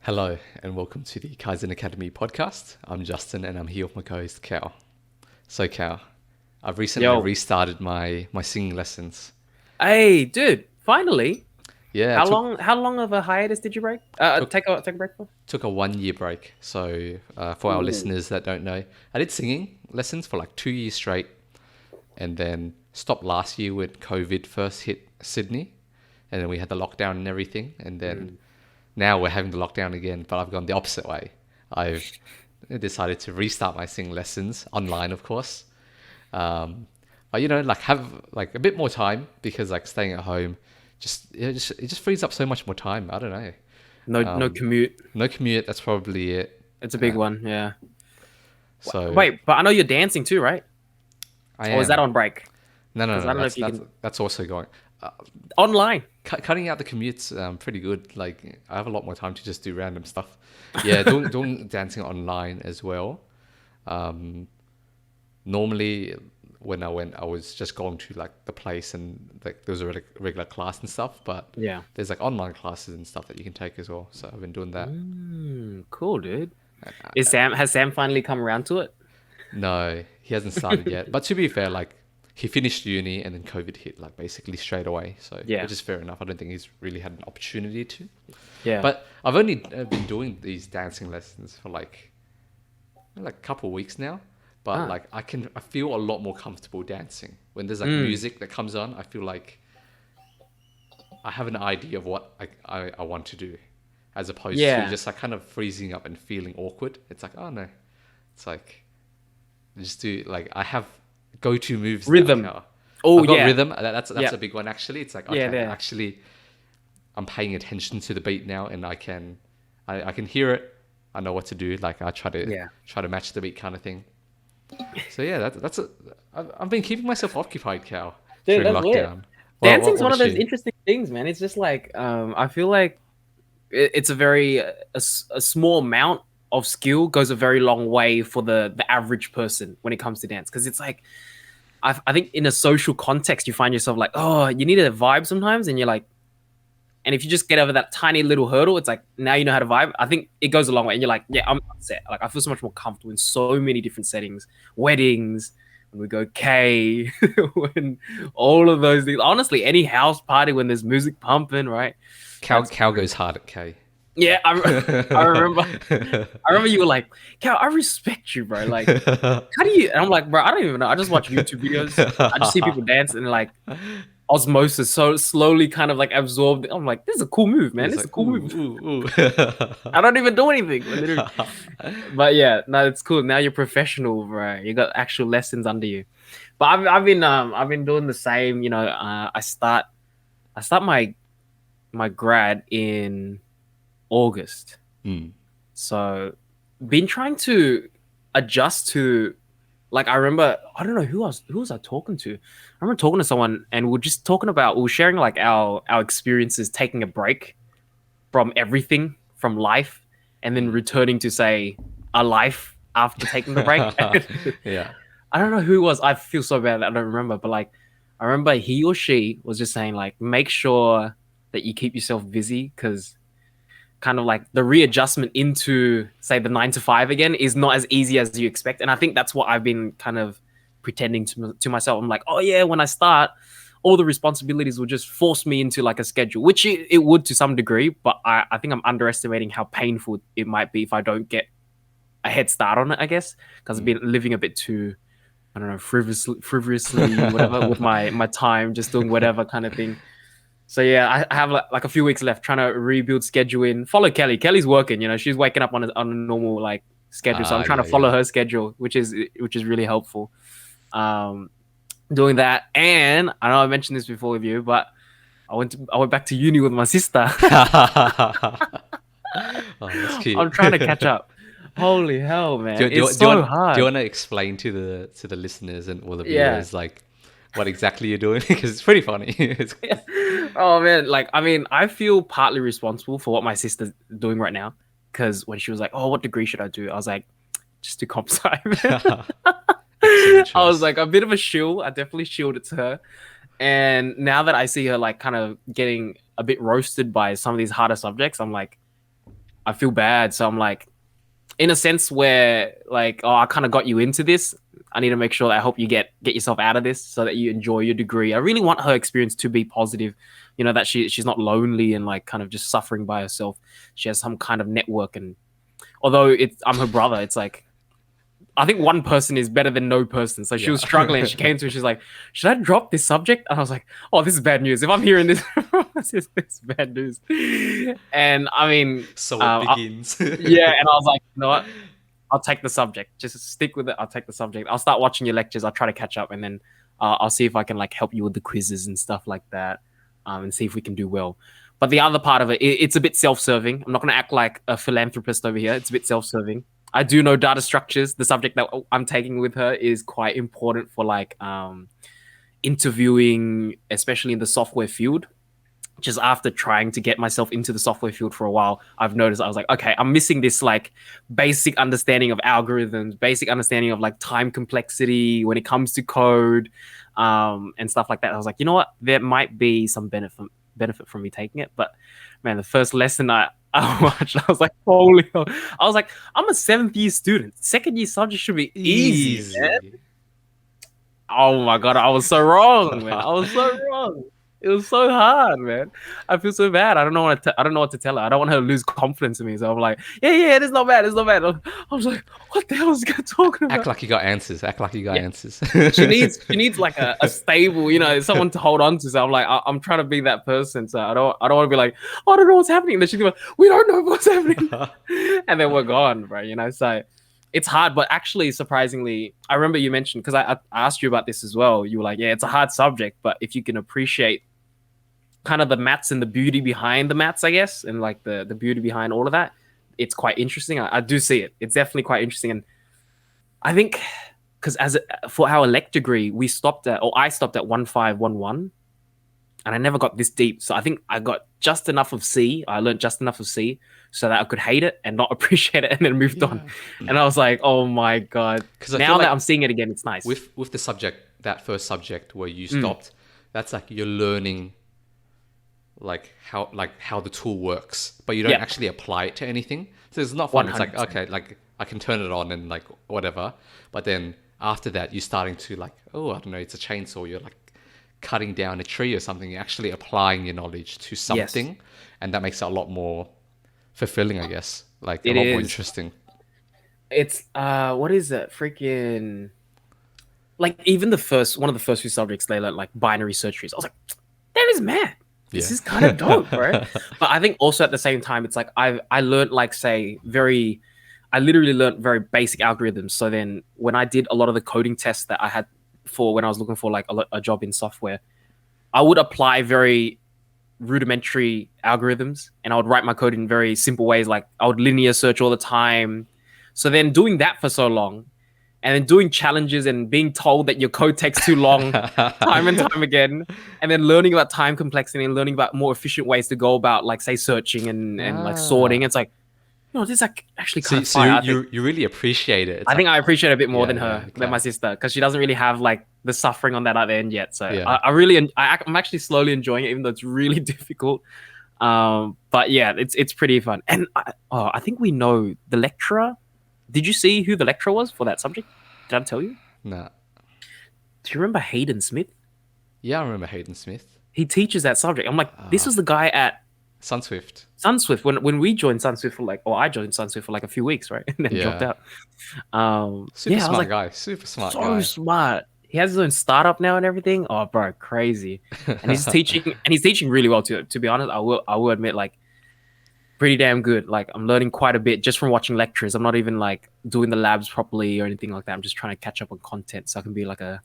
Hello and welcome to the Kaizen Academy podcast. I'm Justin and I'm here with my co-host Cal. So Cal, I've recently Yo, restarted my singing lessons. hey, dude! Finally, Yeah, it how long of a hiatus did you break? took Take a break for? took a 1 year break. So for our Ooh. listeners that don't know, I did singing lessons for like 2 years straight, and then stopped last year when COVID first hit Sydney, and then we had the lockdown and everything, and then Mm. now we're having the lockdown again. But I've gone the opposite way. I've decided to restart my singing lessons online, of course. But like have like a bit more time because like staying at home it just frees up so much more time. I don't know. No commute. No commute. That's probably it. It's a big Uh, one. Yeah. so Wait, but I know you're dancing too, right? I Or is that am. on break? No, no, Because I no. don't know That's if you that's can that's also going. Uh, online. cutting out the commutes pretty good. Like I have a lot more time to just do random stuff. Yeah, doing dancing online as well. Um, Normally when I went, I was just going to like the place and like there was a regular class and stuff, but Yeah. there's like online classes and stuff that you can take as well. So I've been doing that. Cool, dude. And, Is Sam has Sam finally come around to it? no, he hasn't started yet. But to be fair, like he finished uni and then COVID hit like basically straight away. So Yeah. which is fair enough. I don't think he's really had an opportunity to. Yeah. But I've only been doing these dancing lessons for like a couple of weeks now. But Ah. like I feel a lot more comfortable dancing when there's like Mm. music that comes on. I feel like I have an idea of what I want to do, as opposed to Yeah. just like kind of freezing up and feeling awkward. It's like, oh no, it's like just do like I have go-to moves now. Rhythm. Cal. Oh I've got yeah. rhythm. That's Yeah. a big one actually. It's like Yeah. okay, There. actually I'm paying attention to the beat now, and I can hear it. I know what to do. Like I Yeah. try to match the beat kind of thing. So yeah, I've been keeping myself occupied, Cal, Dude, during that's lit. lockdown. Dancing's What one of about those you? interesting things, man. It's just like I feel like it's a very a small amount of skill goes a very long way for the average person when it comes to dance, because it's like I think in a social context you find yourself like, oh, you need a vibe sometimes, and you're like, and if you just get over that tiny little hurdle, it's like now you know how to vibe. I think it goes a long way, and you're like, yeah, I'm set. Like I feel so much more comfortable in so many different settings, weddings, when we go K, when all of those things. Honestly, any house party when there's music pumping, right? That's Cal goes hard at K. yeah. I remember. I remember you were like, Cal, I respect you, bro. Like, how do you? And I'm like, bro, I don't even know. I just watch YouTube videos. I just see people dance and like osmosis so slowly kind of like absorbed. I'm like, this is a cool move, man. It's This is a like cool move. ooh. I don't even do anything, literally. But yeah, no, it's cool. Now you're professional, bro. You got actual lessons under you. But I've been doing the same. You know, I start my grad in August. Mm. So been trying to adjust to, like, I remember, I don't know who was I talking to. I remember talking to someone and we're just talking about, we were sharing like our experiences taking a break from everything, from life, and then returning to say a life after taking the break. Yeah. I don't know who it was. I feel so bad that I don't remember, but like I remember he or she was just saying like, make sure that you keep yourself busy, because kind of like the readjustment into say the 9 to 5 again is not as easy as you expect. And I think that's what I've been kind of pretending to myself. I'm like, oh yeah, when I start, all the responsibilities will just force me into like a schedule, which it would to some degree, but I think I'm underestimating how painful it might be if I don't get a head start on it, I guess, because I've Mm. been living a bit too, I don't know, frivolously whatever with my time, just doing whatever kind of thing. So yeah, I have like a few weeks left trying to rebuild scheduling. Follow Kelly. Kelly's working. You know, she's waking up on a normal like schedule. So I'm trying to Yeah, follow yeah. her schedule, which is really helpful. Um, Doing that, and I know I mentioned this before with you, but I went back to uni with my sister. Oh, that's cute. I'm trying to catch up. Holy hell, man! It's Do so you hard. want to explain to the listeners and all the Yeah. viewers like what exactly you're doing? Because it's pretty funny. It's, Oh man, like I mean, I feel partly responsible for what my sister's doing right now, because when she was like, "Oh, what degree should I do?" I was like, "Just do comp sci." excellent I was choice. like a bit of a shield. I definitely shielded to her. And now that I see her like kind of getting a bit roasted by some of these harder subjects, I'm like, I feel bad. So I'm like, in a sense where like, oh, I kind of got you into this. I need to make sure that I help you get yourself out of this so that you enjoy your degree. I really want her experience to be positive, you know, that she's not lonely and like kind of just suffering by herself. She has some kind of network, and although I'm her brother, it's like I think one person is better than no person. So she was struggling. She came to me. She's like, "Should I drop this subject?" And I was like, "Oh, this is bad news. If I'm hearing this, this is bad news." And I mean, So it begins. yeah. And I was like, "You know what? I'll take the subject. Just stick with it. I'll take the subject. I'll start watching your lectures. I'll try to catch up, and then I'll see if I can like help you with the quizzes and stuff like that, and see if we can do well." But the other part of it's a bit self-serving. I'm not going to act like a philanthropist over here. It's a bit self-serving. I do know data structures. The subject that I'm taking with her is quite important for like interviewing, especially in the software field. Just after trying to get myself into the software field for a while, I've noticed I was like, okay, I'm missing this like basic understanding of algorithms, basic understanding of like time complexity when it comes to code, and stuff like that. I was like, you know what? There might be some benefit from me taking it. But man, the first lesson I watched, I was like, holy hell. I was like, I'm a 7th year student. 2nd year subject should be easy, man. Oh my god, I was so wrong, man. I was so wrong. It was so hard, man. I feel so bad. I don't know what to tell her. I don't want her to lose confidence in me. So I'm like, yeah, it's not bad. It's not bad. I was like, what the hell is this guy talking about? Act like you got answers. Act like you got answers. she needs like a stable, you know, someone to hold on to. So I'm like, I'm trying to be that person. So I don't want to be like, oh, I don't know what's happening. And then she's like, we don't know what's happening. And then we're gone, bro. You know, so it's hard, but actually, surprisingly, I remember you mentioned, because I asked you about this as well. You were like, yeah, it's a hard subject, but if you can appreciate kind of the maths and the beauty behind the maths, I guess, and like the beauty behind all of that, it's quite interesting. I do see it. It's definitely quite interesting. And I think because for our elect degree, I stopped at 1511, and I never got this deep. So I think I got just enough of C. I learned just enough of C so that I could hate it and not appreciate it, and then moved on. And I was like, oh my god! Now that I'm seeing it again, it's nice. With the subject, that first subject where you stopped, that's like you're learning like how the tool works, but you don't actually apply it to anything. So it's not fun. 100%. It's like, okay, like I can turn it on and like whatever, but then after that you're starting to like, oh, I don't know, it's a chainsaw, you're like cutting down a tree or something. You're actually applying your knowledge to something, and that makes it a lot more fulfilling, I guess, like a lot more interesting. It's what is it, freaking, like even one of the first few subjects they learned, like binary search trees. I was like, that is mad. This is kind of dope, bro. But I think also at the same time, it's like I learned like I literally learned very basic algorithms. So then when I did a lot of the coding tests that I had for when I was looking for like a job in software, I would apply very rudimentary algorithms, and I would write my code in very simple ways. Like I would linear search all the time. So then doing that for so long, and then doing challenges and being told that your code takes too long time and time again, and then learning about time complexity and learning about more efficient ways to go about, like, say, searching and like sorting. It's like, you know, this is actually kind of fun. You really appreciate it. I think I appreciate it a bit more than my sister, because she doesn't really have like the suffering on that at the end yet. So I'm actually slowly enjoying it, even though it's really difficult. But yeah, it's pretty fun. And I think we know the lecturer. Did you see who the lecturer was for that subject? Did I tell you? Nah. Do you remember Hayden Smith? Yeah, I remember Hayden Smith. He teaches that subject. I'm like, this was the guy at SunSwift. When we joined SunSwift I joined SunSwift for like a few weeks, right? And then dropped out. Super smart guy. Super smart guy. So smart. He has his own startup now and everything. Oh, bro, crazy. And he's teaching really well too. To be honest, I will admit, like, pretty damn good. Like, I'm learning quite a bit just from watching lectures. I'm not even like doing the labs properly or anything like that. I'm just trying to catch up on content so I can be like a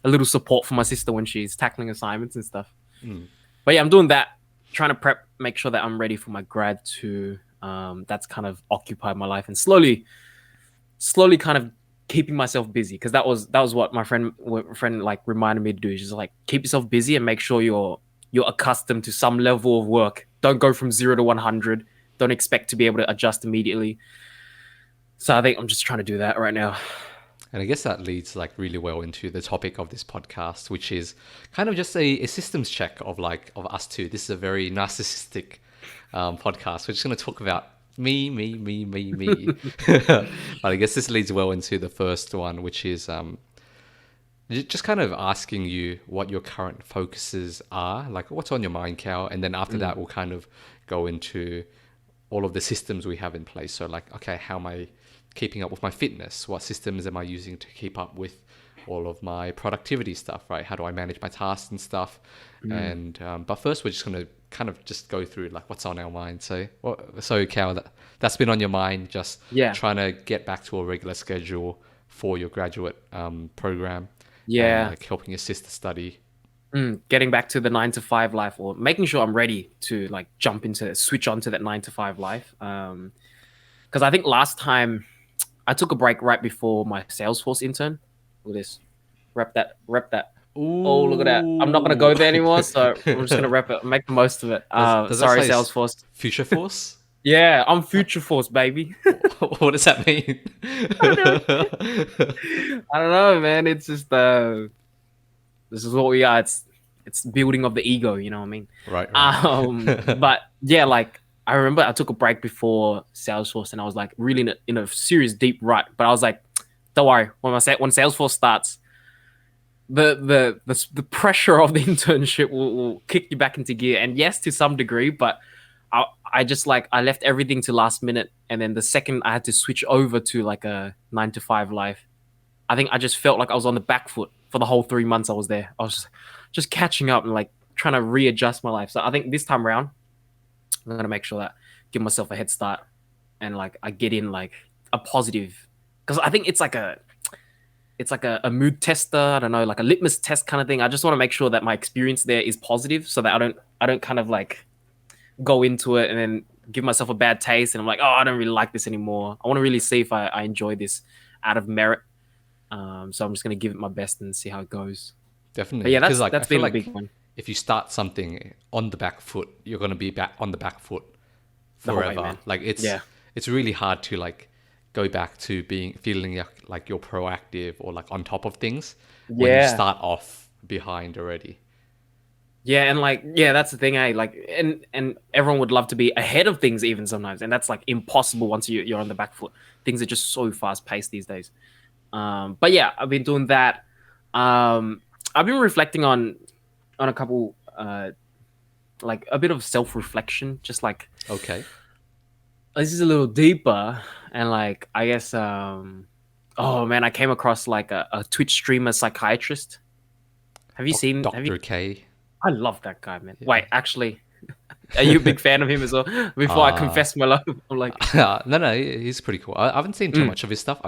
little support for my sister when she's tackling assignments and stuff. But yeah, I'm doing that, trying to make sure that I'm ready for my grad too. That's kind of occupied my life, and slowly kind of keeping myself busy, because that was what my friend like reminded me to do. Just like, keep yourself busy and make sure you're accustomed to some level of work. Don't go from 0 to 100. Don't expect to be able to adjust immediately. So I think I'm just trying to do that right now. And I guess that leads like really well into the topic of this podcast, which is kind of just a systems check of us two. This is a very narcissistic podcast. We're just going to talk about Me. But I guess this leads well into the first one, which is just kind of asking you what your current focuses are, like what's on your mind, Cal, and then after that we'll kind of go into all of the systems we have in place. So like, okay, how am I keeping up with my fitness? What systems am I using to keep up with all of my productivity stuff, right? How do I manage my tasks and stuff? And but first, we're just gonna kind of just go through like what's on our mind. So Cal, that's been on your mind, just Yeah. trying to get back to a regular schedule for your graduate program and Yeah. like helping your sister study. Getting back to the 9 to 5 life, or making sure I'm ready to like switch onto that 9 to 5 life. Because I think last time I took a break right before my Salesforce intern. Look at this. Rep that. Oh, look at that. I'm not gonna Ooh. go there anymore, so I'm just gonna rep it, make the most of it. Does that Sorry, say Salesforce. Future Force? Yeah, I'm Future Force, baby. What does that mean? I don't know, man. It's just this is what we are. It's building of the ego, you know what I mean? Right. But yeah, like I remember I took a break before Salesforce, and I was like really in a serious deep rut. But I was like, don't worry, when Salesforce starts, the pressure of the internship will kick you back into gear. And yes, to some degree, but I just like I left everything to last minute, and then the second I had to switch over to like a 9 to 5 life, I think I just felt like I was on the back foot for the whole 3 months I was there. I was just catching up and like trying to readjust my life. So I think this time around, I'm gonna make sure that give myself a head start and like I get in like a positive, because I think it's like a mood tester. I don't know, like a litmus test kind of thing. I just want to make sure that my experience there is positive, so that I don't kind of like go into it and then give myself a bad taste and I'm like, oh, I don't really like this anymore. I want to really see if I enjoy this out of merit. So I'm just gonna give it my best and see how it goes. But Definitely, yeah, because like I that's feel been a big like one if you start something on the back foot, you're gonna be back on the back foot the whole way, forever. man. Like Yeah, it's really hard to like go back to feeling like you're proactive or like on top of things when you yeah, start off behind already. yeah, and like yeah, that's the thing, eh? Like, and everyone would love to be ahead of things even sometimes, and that's like impossible once you're on the back foot. Things are just so fast paced these days. But yeah, I've been doing that. I've been reflecting on a couple like a bit of self reflection, just like Okay. this is a little deeper, and like I guess oh man, I came across like a Twitch streamer psychiatrist. Have you Dr. K. I love that guy, man. Yeah. Wait, actually, are you a big fan of him as well? Before I Uh, confess my love, I'm like, no, he's pretty cool. I haven't seen too mm, much of his stuff.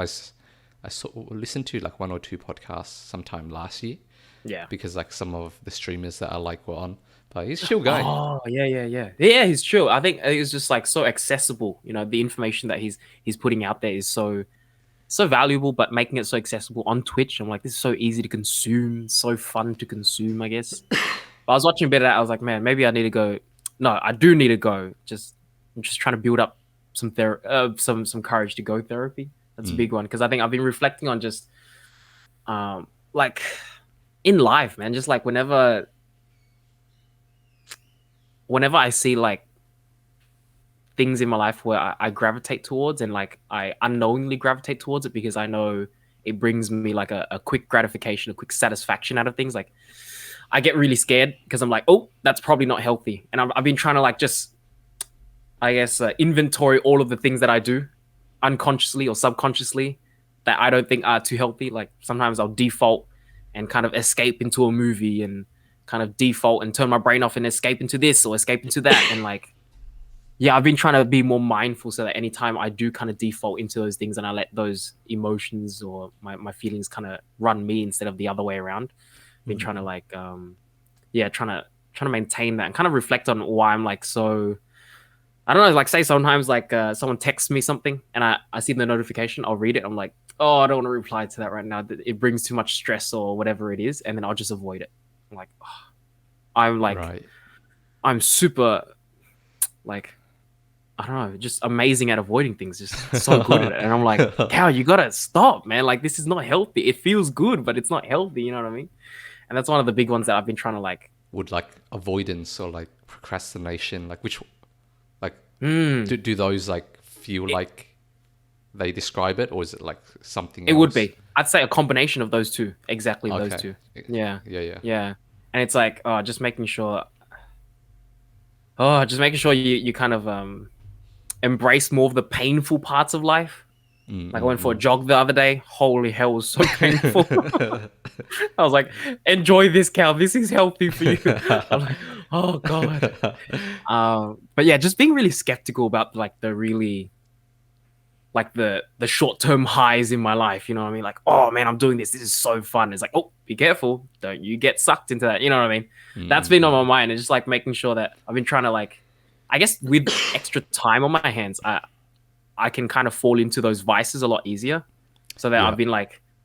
Listened to like one or two podcasts sometime last year yeah. because like some of the streamers that I like were on. But he's a chill guy. Oh, yeah. He's true. I think it's just like so accessible. You know, the information that he's putting out there is so valuable, but making it so accessible on Twitch. I'm like, this is so easy to consume, so fun to consume, I guess. But I was watching a bit of that. I was like, man, maybe I need to go. No, I do need to go. I'm just trying to build up some courage to go therapy. That's a big one, because I think I've been reflecting on just like in life, man. Just like whenever I see like things in my life where I gravitate towards, and like I unknowingly gravitate towards it because I know it brings me like a quick gratification, a quick satisfaction out of things. Like I get really scared because I'm like, oh, that's probably not healthy. And I've been trying to like just, I guess, inventory all of the things that I do unconsciously or subconsciously that I don't think are too healthy. Like sometimes I'll default and kind of escape into a movie, and kind of default and turn my brain off and escape into this or escape into that. And like, yeah, I've been trying to be more mindful so that anytime I do kind of default into those things and I let those emotions or my feelings kind of run me instead of the other way around. I've been trying to like, trying to maintain that and kind of reflect on why I'm like so. I don't know, like say sometimes like someone texts me something and I see the notification, I'll read it. I'm like, oh, I don't want to reply to that right now. It brings too much stress or whatever it is, and then I'll just avoid it. I'm like, oh. I'm like, Right. I'm super like, I don't know, just amazing at avoiding things, just so good at it. And I'm like, Cal, you gotta stop, man. Like this is not healthy. It feels good, but it's not healthy. You know what I mean? And that's one of the big ones that I've been trying to like. Would like avoidance or like procrastination, like which like Mm, do those like feel like they describe it, or is it like something It would else? be. I'd say a combination of those two. Exactly those Okay. two. Yeah. Yeah, yeah. Yeah. And it's like, just making sure, just making sure you kind of embrace more of the painful parts of life. Like I went for a jog the other day. Holy hell, it was so painful. I was like, enjoy this, Cal. This is healthy for you. I'm like, oh God. But yeah, just being really skeptical about like the really like the short-term highs in my life, you know what I mean? Like, oh man, I'm doing this. This is so fun. It's like, oh, be careful. Don't you get sucked into that. You know what I mean? That's been on my mind. It's just like making sure that I've been trying to like, I guess with extra time on my hands, I can kind of fall into those vices a lot easier. So that Yeah. I've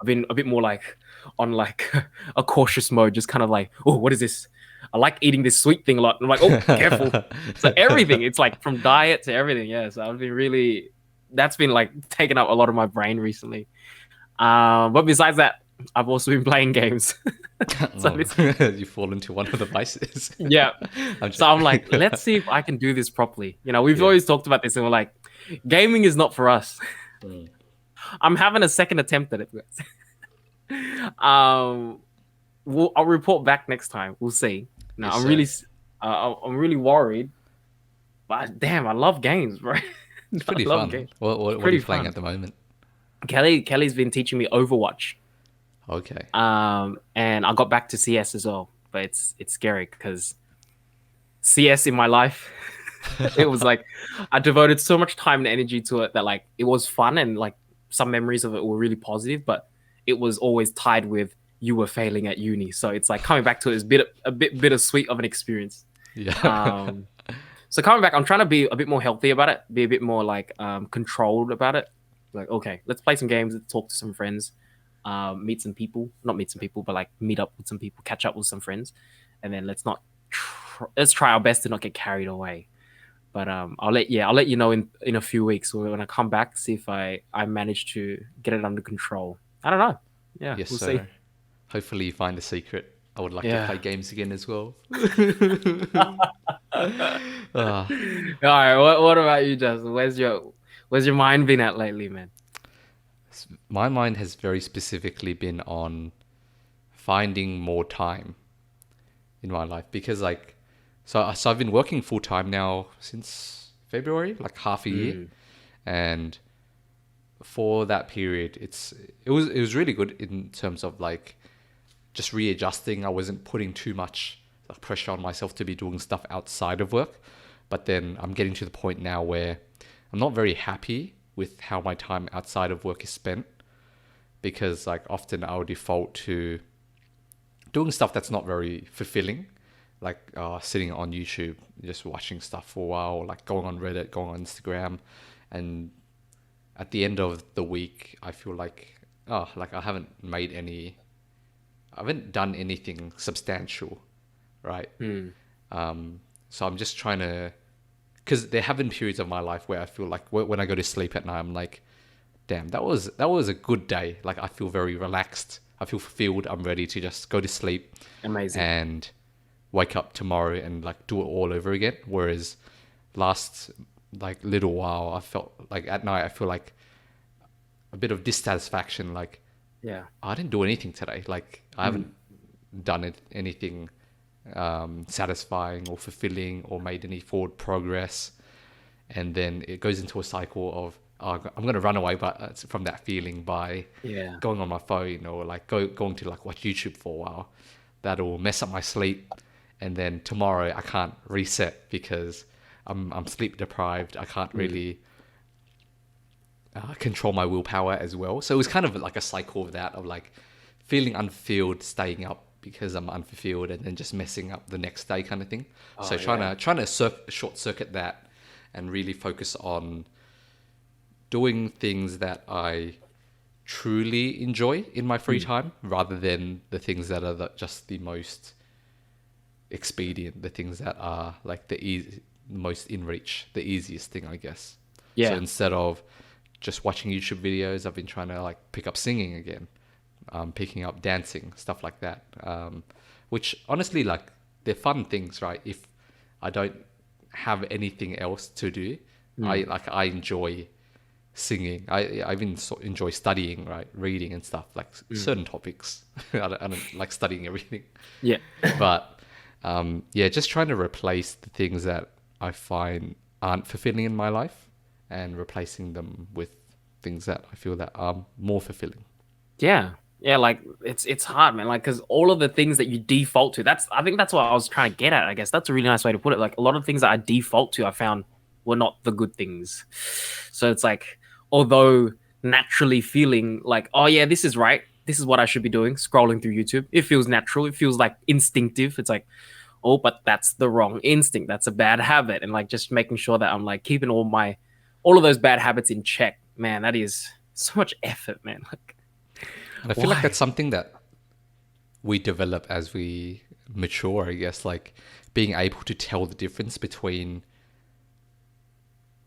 been a bit more like on like a cautious mode, just kind of like, oh, what is this? I like eating this sweet thing a lot. I'm like, oh, careful. So everything, it's like from diet to everything. Yeah. So I've been really, that's been like taking up a lot of my brain recently. But besides that, I've also been playing games. So Oh, this, you fall into one of the vices. yeah. I'm So I'm like, joking. let's see if I can do this properly. You know, we've Yeah. always talked about this, and we're like, gaming is not for us. Mm. I'm having a second attempt at it. um, I'll report back next time. We'll see. No, Yes, sir. I'm really worried. But damn, I love games, bro. It's I pretty love fun. games. What are Pretty you playing fun. at the moment? Kelly's been teaching me Overwatch. Okay. And I got back to CS as well, but it's scary because CS in my life, it was like I devoted so much time and energy to it that like it was fun and like some memories of it were really positive, but it was always tied with you were failing at uni. So it's like coming back to it is a bit bittersweet of an experience. Yeah. Um, so coming back, I'm trying to be a bit more healthy about it, be a bit more like controlled about it. Like, okay, let's play some games, let's talk to some friends, meet some people, not meet some people, but like meet up with some people, catch up with some friends, and then let's try our best to not get carried away. But I'll let you know in a few weeks when I come back, see if I manage to get it under control. I don't know. Yeah, Yes, we'll see. sir. Hopefully you find the secret. I would like to Yeah. play games again as well. All Ah, right. What about you, Justin? Where's your mind been at lately, man? my mind has very specifically been on finding more time in my life because so I've been working full time now since February, like half a year, Mm. and for that period, it was really good in terms of like just readjusting. I wasn't putting too much like, pressure on myself to be doing stuff outside of work, but then I'm getting to the point now where I'm not very happy with how my time outside of work is spent because like often I'll default to doing stuff that's not very fulfilling, like sitting on YouTube, just watching stuff for a while, or like going on Reddit, going on Instagram, and at the end of the week, I feel like like I haven't done anything substantial, right? Mm. So I'm just trying to, because there have been periods of my life where I feel like when I go to sleep at night, I'm like, damn, that was a good day. Like I feel very relaxed. I feel fulfilled. I'm ready to just go to sleep Amazing. and wake up tomorrow and like do it all over again. Whereas last like little while, I felt like at night I feel like a bit of dissatisfaction. Like Yeah. I didn't do anything today. Like I haven't done anything satisfying or fulfilling or made any forward progress. And then it goes into a cycle of I'm going to run away but it's from that feeling by Yeah. going on my phone or like going to like watch YouTube for a while. That'll mess up my sleep, and then tomorrow I can't reset because I'm sleep deprived. I can't really control my willpower as well. So it was kind of like a cycle of that, of like feeling unfulfilled, staying up because I'm unfulfilled, and then just messing up the next day kind of thing. So Oh, yeah. trying to short circuit that and really focus on doing things that I truly enjoy in my free time rather than the things that are just the most expedient, the things that are like most in reach, the easiest thing, I guess. So Yeah. instead of just watching YouTube videos, I've been trying to like pick up singing again, picking up dancing, stuff like that. Which honestly, like they're fun things, right? If I don't have anything else to do, I enjoy singing. I even enjoy studying, right? Reading and stuff, like certain topics. I don't like studying everything. Yeah. But yeah, just trying to replace the things that I find aren't fulfilling in my life and replacing them with things that I feel that are more fulfilling. Yeah. Yeah, like it's hard, man. Like, because all of the things that you default to, I think that's what I was trying to get at. I guess that's a really nice way to put it. Like, a lot of things that I default to, I found were not the good things. So it's like, although naturally feeling like, oh yeah, this is right, this is what I should be doing, scrolling through YouTube. It feels natural. It feels like instinctive. It's like, oh, but that's the wrong instinct. That's a bad habit, and like just making sure that I'm like keeping all of those bad habits in check. Man, that is so much effort, man. Like, And I feel like why? that's something that we develop as we mature, I guess, like being able to tell the difference between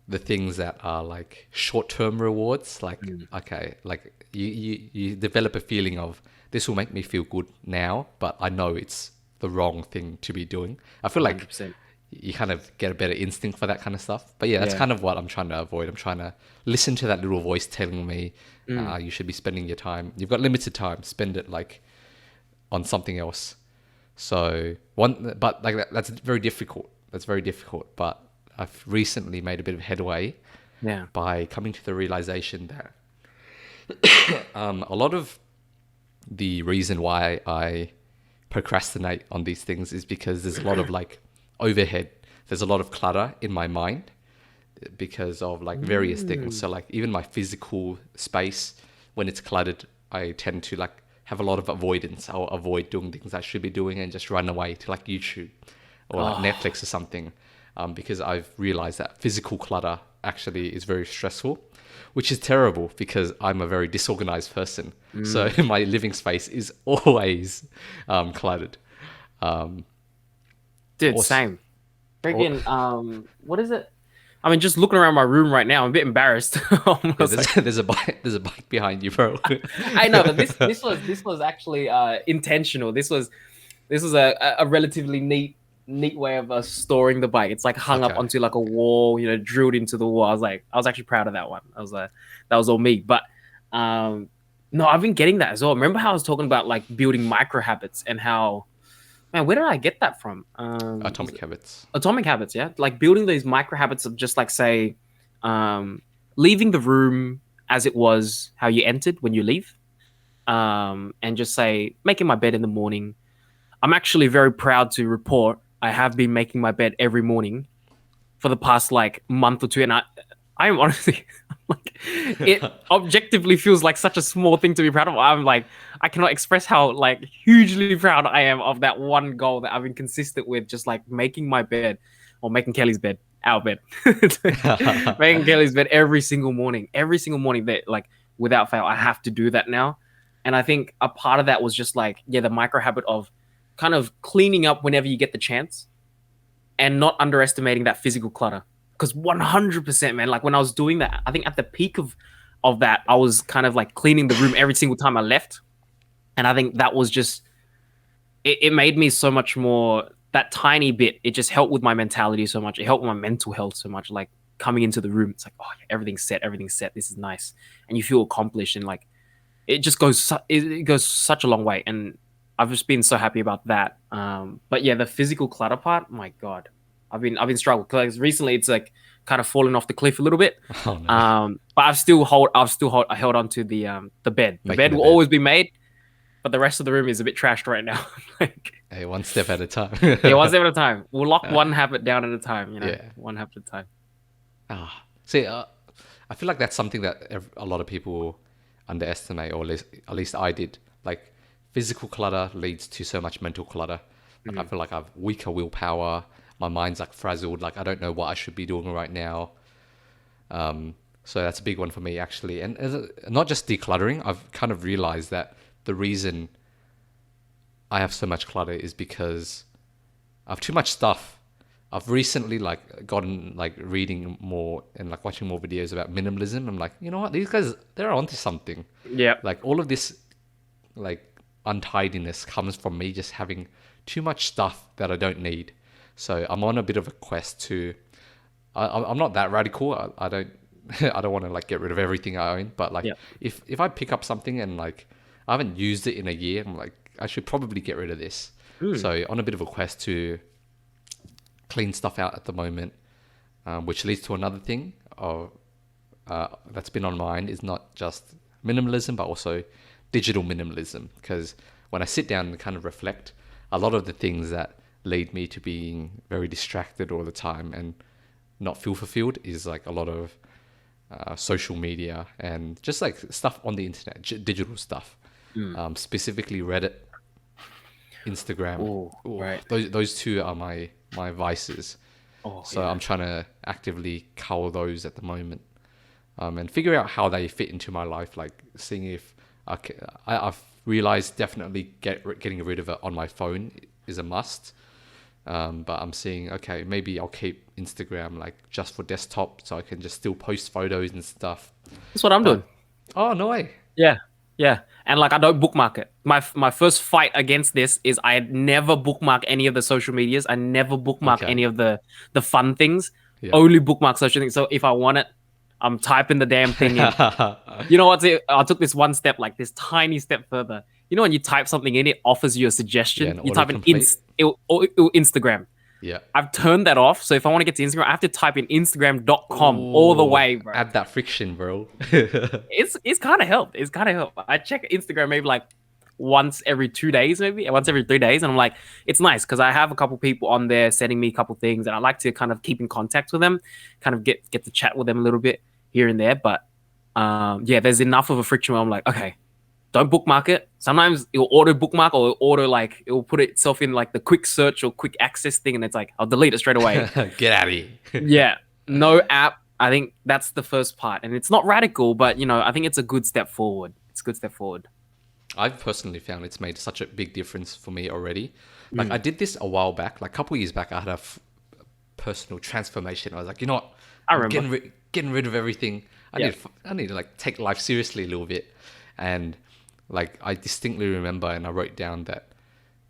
the things that are like short-term rewards, like okay, like you develop a feeling of this will make me feel good now, but I know it's the wrong thing to be doing. I feel like 100%. you kind of get a better instinct for that kind of stuff. But yeah, that's Yeah. kind of what I'm trying to avoid. I'm trying to listen to that little voice telling me Mm. you should be spending your time. You've got limited time. Spend it like on something else. So but like that's very difficult. That's very difficult. But I've recently made a bit of headway Yeah. by coming to the realization that a lot of the reason why I procrastinate on these things is because there's a lot of like overhead. There's a lot of clutter in my mind because of like various things. So like even my physical space, when it's cluttered, I tend to like have a lot of avoidance. I'll avoid doing things I should be doing and just run away to like YouTube or like Netflix or something, because I've realized that physical clutter actually is very stressful, which is terrible because I'm a very disorganized person. So my living space is always cluttered. Dude, Or, same. or Freaking what is it? I mean, just looking around my room right now, I'm a bit embarrassed. yeah, Almost like, there's a bike behind you, bro. I know, but this was actually intentional. This was a relatively neat way of us storing the bike. It's like hung up Okay. onto like a wall, drilled into the wall. I was actually proud of that one. That was all me. But um, no, I've been getting that as well. Remember how I was talking about like building micro habits and how, man, where did I get that from? Atomic Habits. Atomic habits, yeah, like building these micro habits of just like say, leaving the room as it was, how you entered when you leave, and just say making my bed in the morning. I'm actually very proud to report I have been making my bed every morning for the past like month or two, and I am honestly like, it objectively feels like such a small thing to be proud of. I'm like, I cannot express how like hugely proud I am of that one goal that I've been consistent with, just like making my bed or making Kelly's bed, our bed, making Kelly's bed every single morning that like without fail I have to do that now. And I think a part of that was just like, yeah, the micro habit of kind of cleaning up whenever you get the chance and not underestimating that physical clutter. Because 100%, man, like when I was doing that, I think at the peak of that, I was kind of like cleaning the room every single time I left. And I think that was just, it made me so much more, that tiny bit, it just helped with my mentality so much. It helped with my mental health so much. Like coming into the room, it's like, oh, everything's set, everything's set. This is nice. And you feel accomplished, and like, it just it goes such a long way. And I've just been so happy about that. But yeah, the physical clutter part, my God, I've been struggling because recently it's like kind of fallen off the cliff a little bit. Oh no. But I held on to the bed. The Making bed the will bed. always be made, but the rest of the room is a bit trashed right now. Like, Hey, one step at a time. yeah, one step at a time. We'll lock one habit down at a time. Yeah. One habit at a time. See, I feel like that's something that a lot of people underestimate, or at least I did. Like, physical clutter leads to so much mental clutter. Like, I feel like I've weaker willpower. My mind's like frazzled. Like, I don't know what I should be doing right now. So that's a big one for me, actually. And not just decluttering, I've kind of realized that the reason I have so much clutter is because I have too much stuff. I've recently like gotten like reading more and like watching more videos about minimalism. I'm like, you know what? These guys, they're onto something. Yeah. Like all of this like untidiness comes from me just having too much stuff that I don't need. So I'm on a bit of a quest to, I'm not that radical. I don't I don't want to like get rid of everything I own, but like Yeah. if I pick up something and like I haven't used it in a year, I'm like I should probably get rid of this. Mm. So on a bit of a quest to clean stuff out at the moment, which leads to another thing of that's been on mind is not just minimalism but also digital minimalism. Because when I sit down and kind of reflect, a lot of the things that lead me to being very distracted all the time and not feel fulfilled is like a lot of social media and just like stuff on the internet, digital stuff, specifically Reddit, Instagram. Oh, Ooh, right. those two are my vices. Oh, So yeah. I'm trying to actively cull those at the moment, and figure out how they fit into my life. Like seeing if I've realized definitely getting rid of it on my phone is a must. But I'm seeing, okay, maybe I'll keep Instagram like just for desktop so I can just still post photos and stuff. That's what I'm doing. But oh no way. Yeah, yeah, and like I don't bookmark it. My first fight against this is I never bookmark any of the social medias. I never bookmark Okay. any of the fun things. Yeah. Only bookmark social things. So if I want it, I'm typing the damn thing in. You know what? I took this one step, like this tiny step further. You know when you type something in, it offers you a Yeah, suggestion. an You type in autocomplete. it'll Instagram. Yeah. I've turned that off. So if I want to get to Instagram, I have to type in Instagram.com all the Ooh, way, bro. add that friction, bro. It's kind of helped. It's kind of helped. I check Instagram maybe like once every 2 days, maybe once every 3 days, and I'm like, it's nice because I have a couple people on there sending me a couple things, and I like to kind of keep in contact with them, kind of get to chat with them a little bit here and there. But yeah, there's enough of a friction where I'm like, okay, don't bookmark it. Sometimes it'll auto bookmark or it will put itself in like the quick search or quick access thing, and it's like I'll delete it straight away. Get out of here. Yeah, no app. I think that's the first part, and it's not radical, but I think it's a good step forward. It's a good step forward. I've personally found it's made such a big difference for me already. Like Mm. I did this a while back, like a couple of years back. I had a personal transformation. I was like, you know what? I I'm remember. getting rid of everything. Yeah. I need to like take life seriously a little bit. And like I distinctly remember, and I wrote down that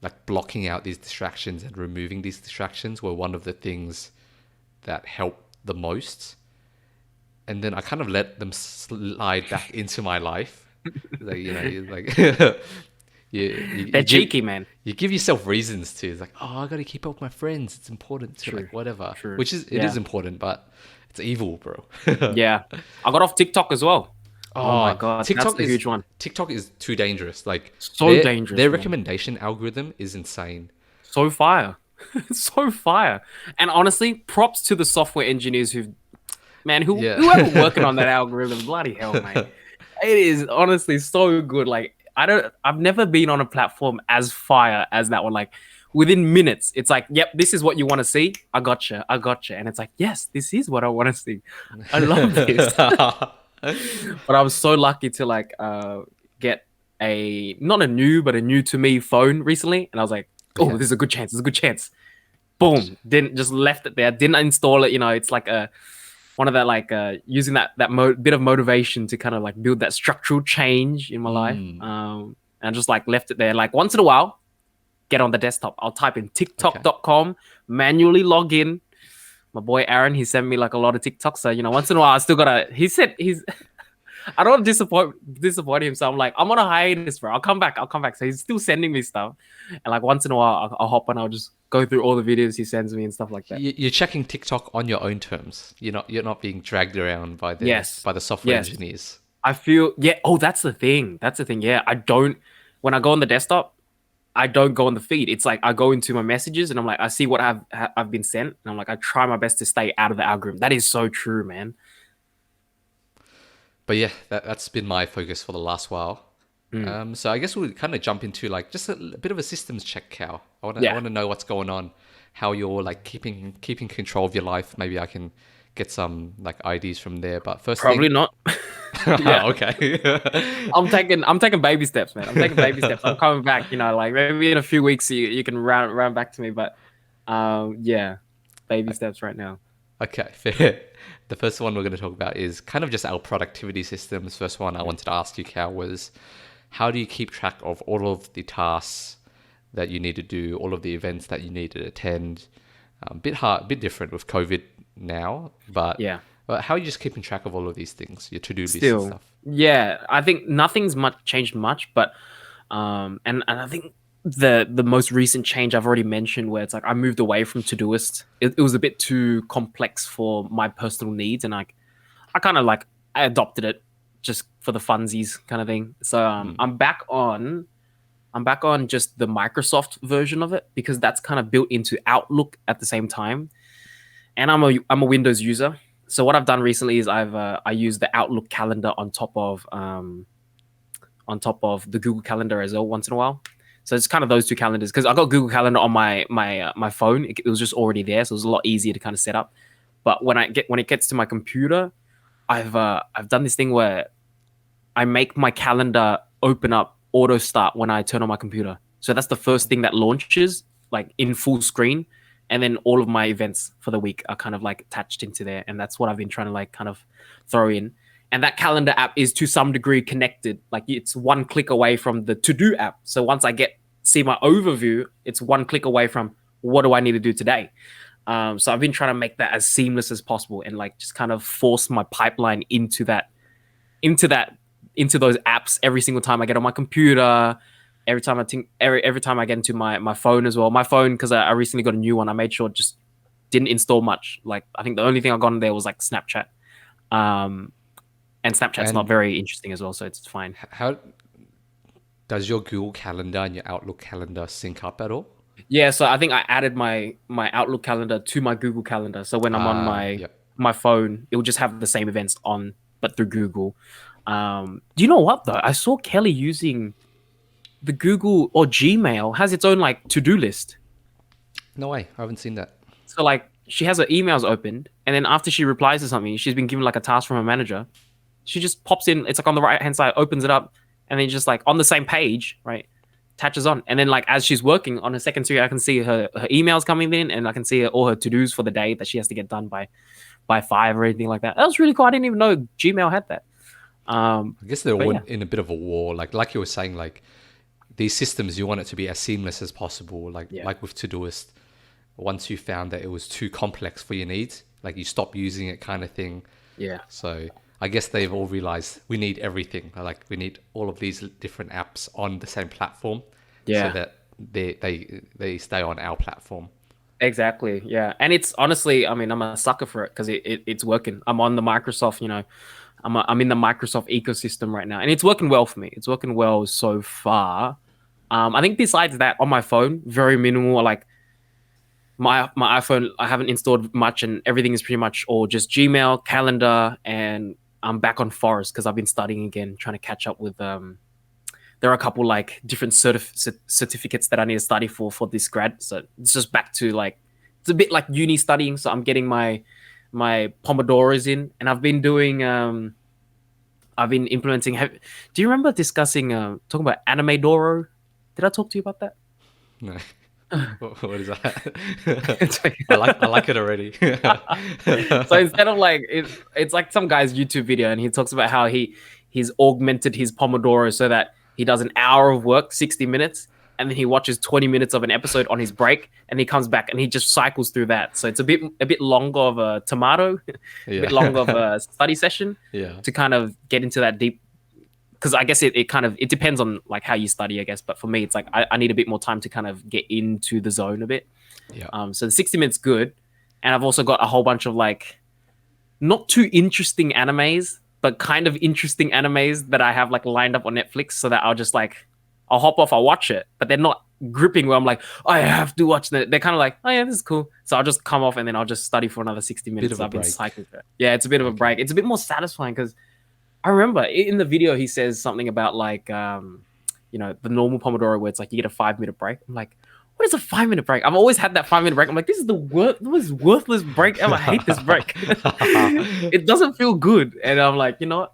like blocking out these distractions and removing these distractions were one of the things that helped the most. And then I kind of let them slide back into my life. Like like They're you give cheeky, man. you give yourself reasons to. It's like, oh, I got to keep up with my friends. It's important to True. like whatever, True. which is it Yeah. is important, but it's evil, bro. Yeah. I got off TikTok as well. Oh my Oh, god, that's the huge one. TikTok is too dangerous. Like So dangerous, their man. recommendation algorithm is insane. So fire. So fire. And honestly, props to the software engineers Yeah. whoever working on that algorithm, bloody hell, mate. It is honestly so good. Like I've never been on a platform as fire as that one. Like within minutes, it's like, yep, this is what you want to see. I gotcha. And it's like, yes, this is what I want to see. I love this. But I was so lucky to like get not a new but a new to me phone recently, and I was like, oh, Okay. this is a good chance. This is a good chance. Boom. Didn't just left it there. Didn't install it. It's like one of that like using that bit of motivation to kind of like build that structural change in my life. And just like left it there. Like once in a while, get on the desktop. I'll type in TikTok.com, manually log in. My boy Aaron, he sent me like a lot of TikToks. So once in a while, I still gotta. He said he's. I don't disappoint him. So I'm like, I'm on a hiatus, bro. I'll come back. So he's still sending me stuff, and like once in a while, I'll hop on. I'll just go through all the videos he sends me and stuff like that. You're checking TikTok on your own terms. You're not being dragged around by the Yes. by the software Yes. engineers. I feel Oh, that's the thing. Yeah, I don't. When I go on the desktop, I don't go on the feed. It's like I go into my messages and I'm like, I see what I've been sent, and I'm like, I try my best to stay out of the algorithm. That is so true, man. But yeah, that's been my focus for the last while. So I guess we'll kind of jump into like just a bit of a systems check, Cal. I want to know what's going on, how you're like keeping control of your life. Maybe I can get some like ideas from there. But first, Probably not. Yeah. Okay. I'm taking baby steps, man. I'm taking baby steps. I'm coming back. Like maybe in a few weeks you can round back to me. But yeah, baby steps right now. Okay, fair. The first one we're going to talk about is kind of just our productivity systems. First one I wanted to ask you, Cal, was how do you keep track of all of the tasks that you need to do, all of the events that you need to attend? Bit different with COVID now, but Yeah. But how are you just keeping track of all of these things, your to-do lists and Still, stuff? yeah, I think nothing's much changed much, but and I think the most recent change I've already mentioned, where it's like I moved away from Todoist. It was a bit too complex for my personal needs, and I kind of like I adopted it just for the funsies kind of thing. So Mm. I'm back on just the Microsoft version of it because that's kind of built into Outlook at the same time. And I'm a Windows user. So what I've done recently is I use the Outlook calendar on top of the Google Calendar as well once in a while. So it's kind of those two calendars because I got Google Calendar on my phone. It was just already there, so it was a lot easier to kind of set up. But when it gets to my computer, I've done this thing where I make my calendar open up auto start when I turn on my computer. So that's the first thing that launches like in full screen. And then all of my events for the week are kind of like attached into there. And that's what I've been trying to like kind of throw in. And that calendar app is to some degree connected. Like it's one click away from the to do app. So once I see my overview, it's one click away from what do I need to do today. So I've been trying to make that as seamless as possible and like just kind of force my pipeline into that into those apps every single time I get on my computer. Every time I get into my phone as well. My phone, because I recently got a new one, I made sure it just didn't install much. Like I think the only thing I got on there was like Snapchat. Um, and Snapchat's not And very interesting as well, so it's fine. how does your Google Calendar and your Outlook calendar sync up at all? Yeah, so I think I added my Outlook calendar to my Google calendar. So when I'm on Yep. my phone, it will just have the same events on, but through Google. Do you know what though? I saw Kelly using the Google or Gmail has its own like to-do list. No way, I haven't seen that. So like she has her emails opened, and then after she replies to something, she's been given like a task from her manager. She just pops in. It's like on the right hand side, opens it up, and then just like on the same page, right? Attaches on, and then like as she's working on her second screen, I can see her emails coming in, and I can see all her to dos for the day that she has to get done by 5 or anything like that. That was really cool. I didn't even know Gmail had that. I guess they're But all yeah, in a bit of a war. Like you were saying, like these systems, you want it to be as seamless as possible. yeah, Like with Todoist, once you found that it was too complex for your needs, like you stop using it, kind of thing. yeah, So I guess they've all realized we need everything. Like we need all of these different apps on the same platform, so yeah. that they stay on our platform. Exactly. Yeah. And it's honestly, I mean, I'm a sucker for it because it's working. I'm on the Microsoft, I'm in the Microsoft ecosystem right now, and it's working well for me. It's working well so far. I think besides that, on my phone, very minimal. Like my iPhone, I haven't installed much, and everything is pretty much all just Gmail, calendar, and I'm back on Forest because I've been studying again, trying to catch up with there are a couple like different certificates that I need to study for this grad. So it's just back to like it's a bit like uni studying. So I'm getting my Pomodoros in, and I've been implementing. Do you remember discussing talking about Anime Doro? Did I talk to you about that? No. What is that? It's like, I like it already. so instead of like it's like some guy's YouTube video, and he talks about how he's augmented his Pomodoro so that he does an hour of work, 60 minutes, and then he watches 20 minutes of an episode on his break, and he comes back and he just cycles through that. So it's a bit longer of a tomato, a bit longer of Yeah. a study session Yeah. to kind of get into that deep. Because I guess it kind of it depends on like how you study, I guess. But for me, it's like I need a bit more time to kind of get into the zone a bit. Yeah. So the 60 minutes good, and I've also got a whole bunch of like not too interesting animes, but kind of interesting animes that I have like lined up on Netflix, so that I'll hop off, I'll watch it, but they're not gripping where I'm like, I have to watch that. They're kind of like, oh yeah, this is cool. So I'll just come off and then I'll just study for another 60 Bit minutes. of a I've been break. cycling through it. Yeah, it's a bit of a Okay. break. It's a bit more satisfying because I remember in the video he says something about like the normal Pomodoro where it's like you get a 5 minute break. I'm like, what is a 5 minute break? I've always had that 5 minute break. I'm like, this is the most worthless break ever. I hate this break. It doesn't feel good. And I'm like, you know what?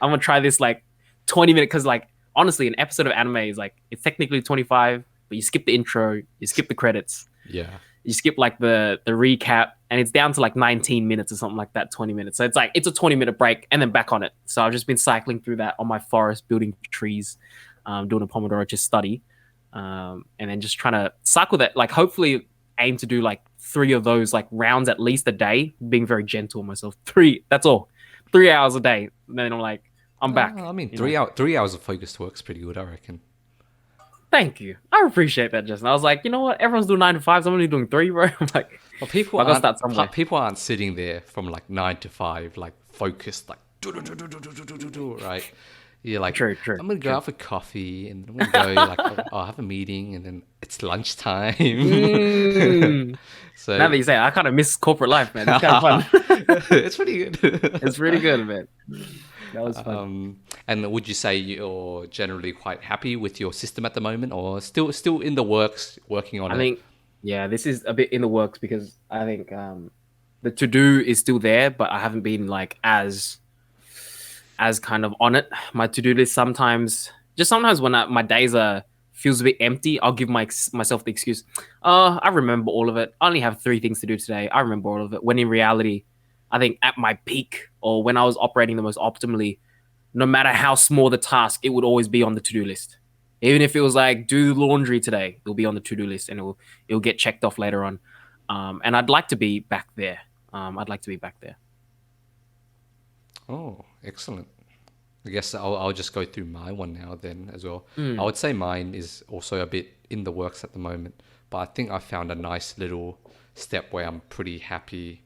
I'm gonna try this like 20 minute because like honestly, an episode of anime is like it's technically 25, but you skip the intro, you skip the credits, Yeah. you skip like the recap, and it's down to like 19 minutes or something like that, 20 minutes. So it's like it's a 20-minute break and then back on it. So I've just been cycling through that on my forest, building trees, doing a Pomodoro just study, and then just trying to cycle that. Like hopefully aim to do like 3 of those like rounds at least a day, being very gentle on myself. 3, that's all. 3 hours a day. And then I'm like, I'm back. I mean, You know. 3 hours of focused work's pretty good, I reckon. Thank you. I appreciate that, Justin. I was like, you know what? Everyone's doing 9 to 5. I'm only doing 3, bro. I'm like, Well, I gotta start somewhere. people aren't sitting there from like 9 to 5, like focused, like right. You're like, True. I'm gonna go out for coffee, and I'm gonna go like, I'll have a meeting, and then it's lunchtime. Mm. So Now that you say it, I kind of miss corporate life, man. It's kind of fun. it's pretty good. It's really good, man. That was fun. And would you say you're generally quite happy with your system at the moment, or still in the works, working on I it? think, yeah, this is a bit in the works because I think the to do is still there, but I haven't been like as kind of on it. My to do list sometimes when my days are feels a bit empty, I'll give myself the excuse, I remember all of it. I only have 3 things to do today. I remember all of it. When in reality, I think at my peak or when I was operating the most optimally, no matter how small the task, it would always be on the to do list. Even if it was like do laundry today, it'll be on the to do list and it'll get checked off later on. And I'd like to be back there. I'd like to be back there. Oh, excellent. I guess I'll just go through my one now then as well. Mm. I would say mine is also a bit in the works at the moment, but I think I found a nice little step where I'm pretty happy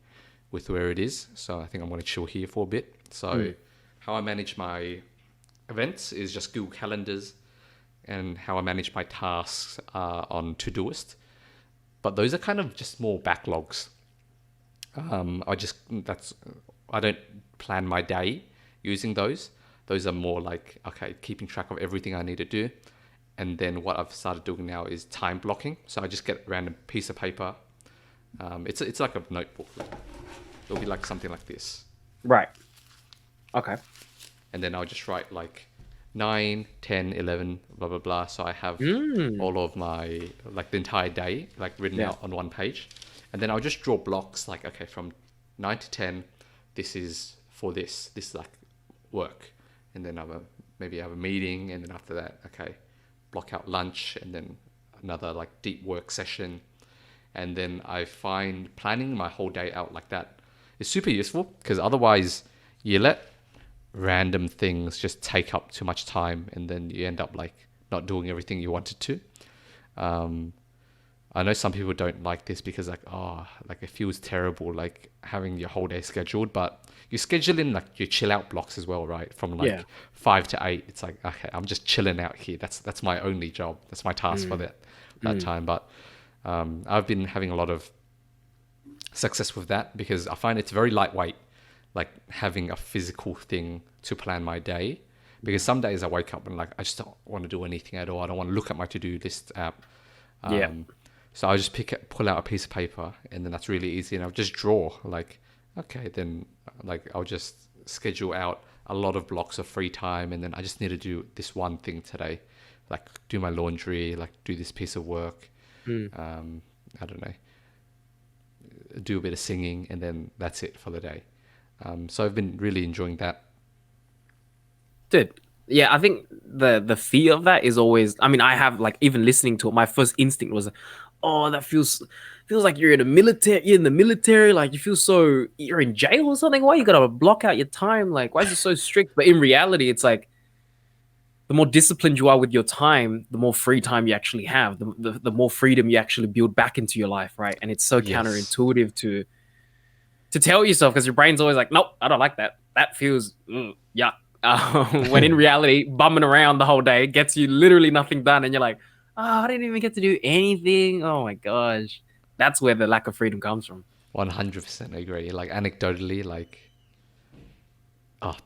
with where it is. So I think I'm going to chill here for a bit. So how I manage my events is just Google Calendars, and how I manage my tasks on Todoist. But those are kind of just more backlogs. I don't plan my day using those. Those are more like, okay, keeping track of everything I need to do. And then what I've started doing now is time blocking. So I just get a random piece of paper. It's like a notebook. It'll be like something like this. Right. Okay. And then I'll just write like 9, 10, 11, blah, blah, blah. So I have all of my, like the entire day, like written out on one page. And then I'll just draw blocks like, okay, from 9 to 10, this is for this is like work. And then maybe have a meeting. And then after that, okay, block out lunch and then another like deep work session. And then I find planning my whole day out like that is super useful, because otherwise you let random things just take up too much time and then you end up like not doing everything you wanted to. I know some people don't like this because like, it feels terrible like having your whole day scheduled, but you schedule in like your chill out blocks as well, right? From like 5 to 8, it's like, okay, I'm just chilling out here. That's my only job. That's my task for that time. But I've been having a lot of success with that because I find it's very lightweight, like having a physical thing to plan my day. Because some days I wake up and like, I just don't want to do anything at all. I don't want to look at my to-do list app. So I just pull out a piece of paper, and then that's really easy. And I'll just draw like, okay, then like I'll just schedule out a lot of blocks of free time. And then I just need to do this one thing today, like do my laundry, like do this piece of work. I don't know, do a bit of singing, and then that's it for the day. So I've been really enjoying that. Dude, yeah, I think the fear of that is always, I mean, I have like, even listening to it, my first instinct was, oh, that feels like you're in the military, like you feel so you're in jail or something. Why you gotta block out your time? Like, why is it so strict? But in reality, it's like the more disciplined you are with your time, the more free time you actually have, the more freedom you actually build back into your life, right? And it's so counterintuitive to tell yourself, because your brain's always like, nope, I don't like that. That feels yuck. When in reality, bumming around the whole day gets you literally nothing done, and you're like, I didn't even get to do anything. Oh my gosh. That's where the lack of freedom comes from. 100% agree. Like anecdotally, like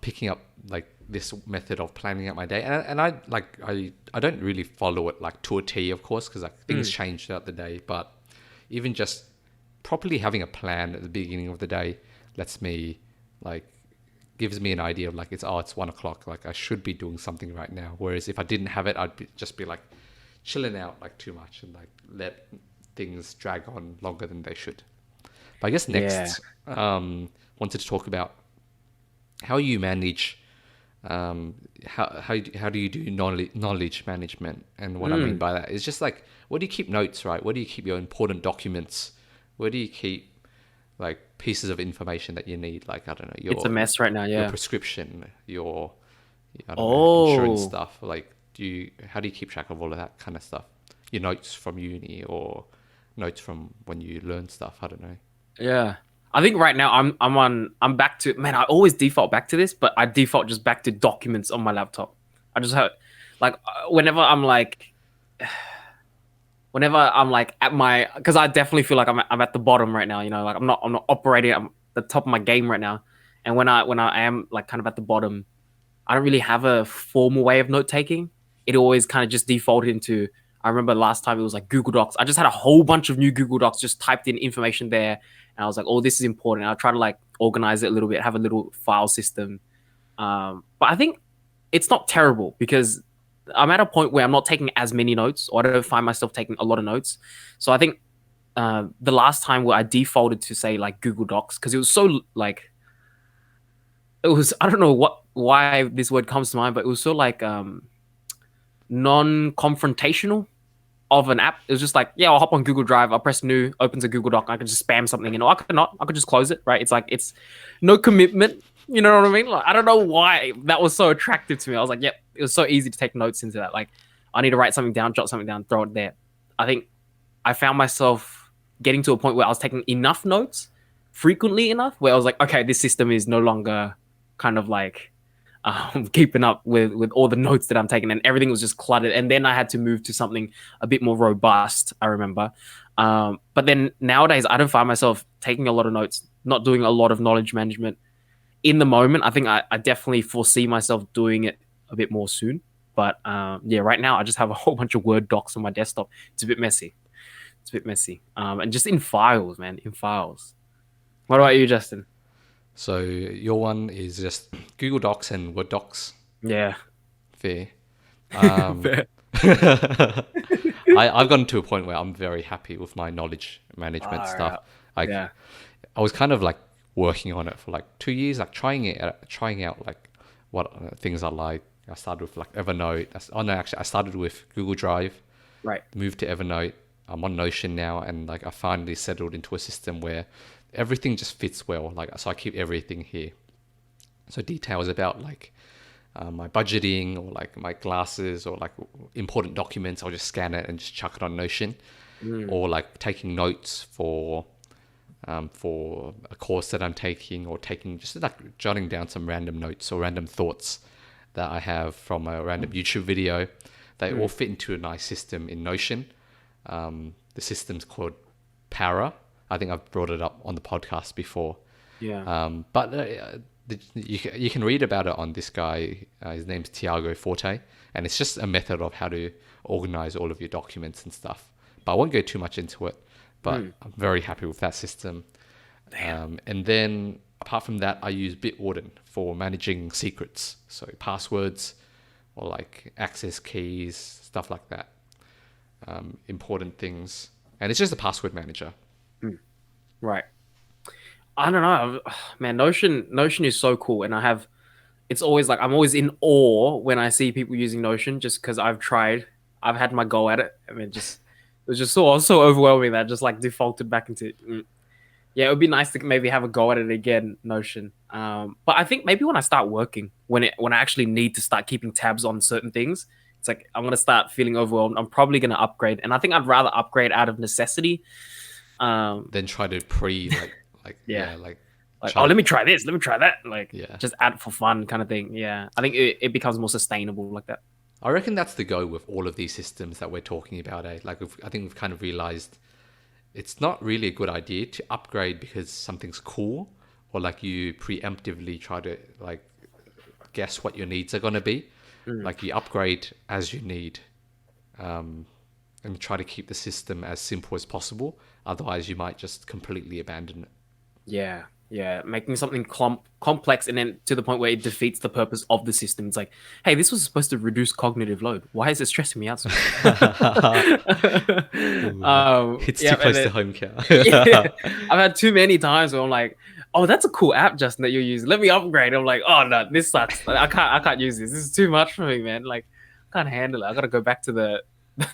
picking up like this method of planning out my day, and I don't really follow it like to a T, of course, because like things change throughout the day. But even just properly having a plan at the beginning of the day lets me like, gives me an idea of like, it's 1:00, like I should be doing something right now. Whereas if I didn't have it, I'd just be like chilling out like too much and like let things drag on longer than they should. But I guess next, wanted to talk about how you manage, how do you do knowledge management? And what I mean by that is just like, where do you keep notes, right? Where do you keep your important documents where do you keep like pieces of information that you need? Like, I don't know, It's a mess right now. your Yeah. prescription, your, I don't know, insurance Oh, stuff. Like, how do you keep track of all of that kind of stuff? Your notes from uni or notes from when you learn stuff. I don't know. yeah. I think right now I'm back to, man, I always default back to this, but I default just back to documents on my laptop. I just have like whenever I'm like at my, because I definitely feel like I'm at the bottom right now. You know, like I'm not operating. I'm at the top of my game right now. And when I am like kind of at the bottom, I don't really have a formal way of note taking. It always kind of just defaulted into. I remember last time it was like Google Docs. I just had a whole bunch of new Google Docs, just typed in information there, and I was like, "Oh, this is important." I'll try to like organize it a little bit, have a little file system. But I think it's not terrible because I'm at a point where I'm not taking as many notes, or I don't find myself taking a lot of notes. So I think the last time where I defaulted to say like Google Docs because it was so like it was, I don't know why this word comes to mind, but it was so like non-confrontational of an app. It was just like, yeah, I'll hop on Google Drive, I'll press new, opens a Google Doc, I can just spam something in, or I could not, I could just close it, right? It's like it's no commitment. You know what I mean? Like, I don't know why that was so attractive to me. I was like, yep, it was so easy to take notes into that. Like, I need to write something down, jot something down, throw it there. I think I found myself getting to a point where I was taking enough notes frequently enough where I was like, okay, this system is no longer kind of like keeping up with all the notes that I'm taking, and everything was just cluttered. And then I had to move to something a bit more robust, I remember. But then nowadays, I don't find myself taking a lot of notes, not doing a lot of knowledge management in the moment. I think I definitely foresee myself doing it a bit more soon. But yeah, right now I just have a whole bunch of Word docs on my desktop. It's a bit messy. It's a bit messy. And just in files, man, in files. What about you, Justin? So your one is just Google Docs and Word Docs. Yeah. Fair. Fair. I've gotten to a point where I'm very happy with my knowledge management stuff. Alright. Like, Yeah. I was kind of like working on it for like 2 years, like trying out like what things I like. I started with like Evernote. I started with Google Drive, Right. moved to Evernote. I'm on Notion now, and like I finally settled into a system where everything just fits well. Like, so I keep everything here. So details about like my budgeting or like my glasses or like important documents, I'll just scan it and just chuck it on Notion. Or like taking notes for a course that I'm taking, or taking just like jotting down some random notes or random thoughts that I have from a random YouTube video. They all fit into a nice system in Notion. The system's called Para. I think I've brought it up on the podcast before. Yeah. But you can read about it on this guy. His name's Tiago Forte, and it's just a method of how to organize all of your documents and stuff. But I won't go too much into it. But I'm very happy with that system. And then apart from that, I use Bitwarden for managing secrets, so passwords or like access keys, stuff like that. Important things, and it's just a password manager. Right. I don't know, man. Notion is so cool, and it's always like I'm always in awe when I see people using Notion, just because I've had my go at it. I mean, it was just so overwhelming that I just like defaulted back into. Yeah, it would be nice to maybe have a go at it again, Notion. But I think maybe when I start working, when I actually need to start keeping tabs on certain things, it's like I'm gonna start feeling overwhelmed. I'm probably gonna upgrade, and I think I'd rather upgrade out of necessity. Then try to Yeah. like Like, try oh, to, let me try this, let me try that. Like, yeah. just add it for fun kind of thing. Yeah. I think it becomes more sustainable like that. I reckon that's the go with all of these systems that we're talking about. Like I think we've kind of realized it's not really a good idea to upgrade because something's cool, or like you preemptively try to like guess what your needs are going to be. Like, you upgrade as you need, and try to keep the system as simple as possible. Otherwise, you might just completely abandon it. Yeah. Yeah. Making something complex and then to the point where it defeats the purpose of the system. It's like, hey, this was supposed to reduce cognitive load. Why is it stressing me out so much? It's Yeah, too close and to home care. yeah, I've had too many times where I'm like, oh, that's a cool app, Justin, that you're using. Let me upgrade. I'm like, oh no, this sucks. I can't use this. This is too much for me, man. Like, I can't handle it. I gotta go back to the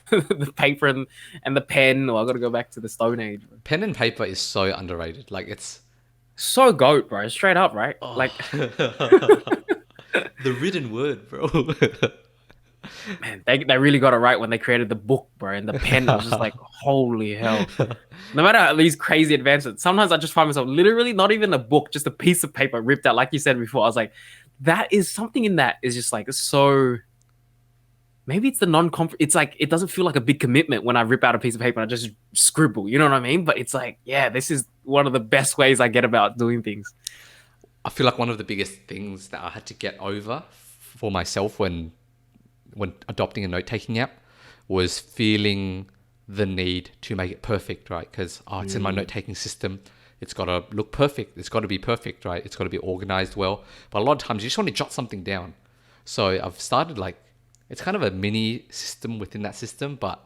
the paper and the pen, or I got to go back to the Stone Age. Bro. Pen and paper is so underrated. Like it's So goat, bro. Straight up, right? oh Like, the written word, bro. man, they really got it right when they created the book, bro. And the pen was just like, holy hell. No matter these crazy advancements, sometimes I just find myself literally not even a book, just a piece of paper ripped out. Like you said before, I was like, that is something in that is just like so. Maybe it's the it's like it doesn't feel like a big commitment when I rip out a piece of paper and I just scribble. You know what I mean? But it's like, yeah, this is one of the best ways I get about doing things. I feel like one of the biggest things that I had to get over for myself when adopting a note-taking app was feeling the need to make it perfect, right? Because it's in my note-taking system. It's got to look perfect. It's got to be perfect, right? It's got to be organized well. But a lot of times you just want to jot something down. So I've started like, it's kind of a mini system within that system. But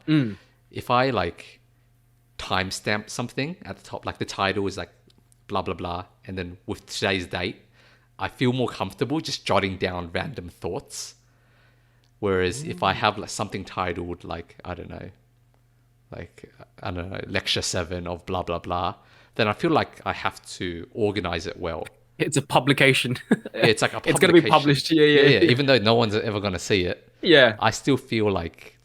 if I like timestamp something at the top, like the title is like blah, blah, blah. And then with today's date, I feel more comfortable just jotting down random thoughts. Whereas if I have like something titled like, I don't know, lecture 7 of blah, blah, blah, then I feel like I have to organize it well. It's a publication. It's like a publication. It's going to be published. Yeah. Even though no one's ever going to see it. Yeah. I still feel like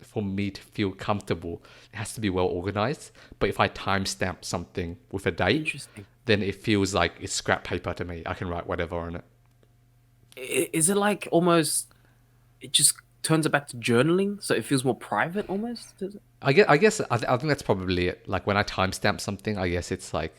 for me to feel comfortable, it has to be well organized. But if I timestamp something with a date, then it feels like it's scrap paper to me. I can write whatever on it. Is it like almost, it just turns it back to journaling? So it feels more private almost? I think that's probably it. Like when I timestamp something, I guess it's like,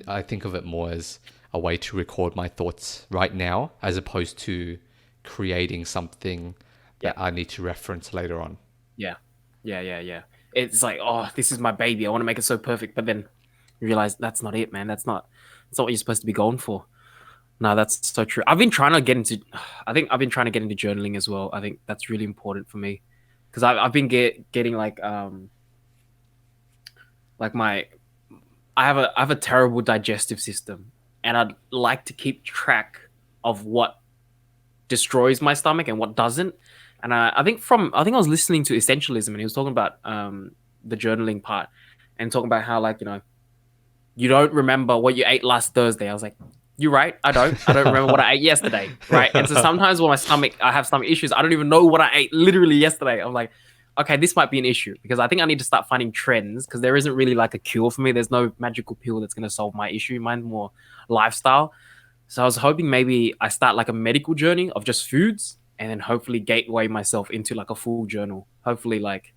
I think of it more as a way to record my thoughts right now, as opposed to creating something that I need to reference later on. Yeah. It's like, oh, this is my baby. I want to make it so perfect. But then you realize that's not it, man. That's not what you're supposed to be going for. No, that's so true. I've been trying to get into journaling as well. I think that's really important for me because I've been getting like I have a terrible digestive system, and I'd like to keep track of what destroys my stomach and what doesn't. And I think I was listening to Essentialism, and he was talking about the journaling part and talking about how, like, you don't remember what you ate last Thursday. I was like, you're right. I don't remember what I ate yesterday. Right. And so sometimes when I have stomach issues, I don't even know what I ate literally yesterday. I'm like, okay, this might be an issue because I think I need to start finding trends because there isn't really like a cure for me. There's no magical pill that's going to solve my issue. Mine's more lifestyle. So I was hoping maybe I start like a medical journey of just foods and then hopefully gateway myself into like a full journal. Hopefully like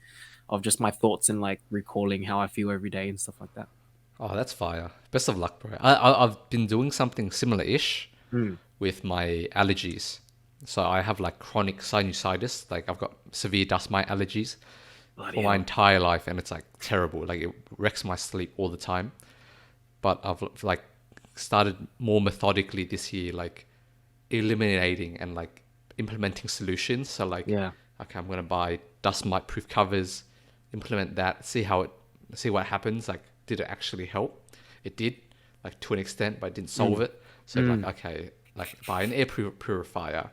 of just my thoughts and like recalling how I feel every day and stuff like that. Oh, that's fire. Best of luck, bro. I've been doing something similar-ish with my allergies. So I have like chronic sinusitis. Like I've got severe dust mite allergies for my entire life. And it's like terrible. Like it wrecks my sleep all the time. But I've like started more methodically this year, like eliminating and like implementing solutions. So like, okay, I'm going to buy dust mite proof covers, implement that, see what happens. Like, did it actually help? It did, like to an extent, but it didn't solve it. So like, okay, like buy an air purifier,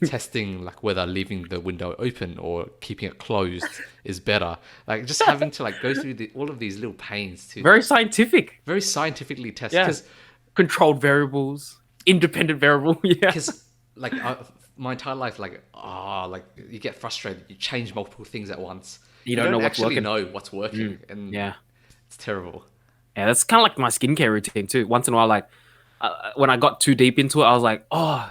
testing like whether leaving the window open or keeping it closed is better. Like just having to like go through all of these little pains to very scientifically test. Yeah. Controlled variables, independent variable. Yeah. Because like my entire life, like you get frustrated. You change multiple things at once. You don't know what's actually working. know what's working, and it's terrible. Yeah, that's kind of like my skincare routine too. Once in a while, like when I got too deep into it, I was like, oh,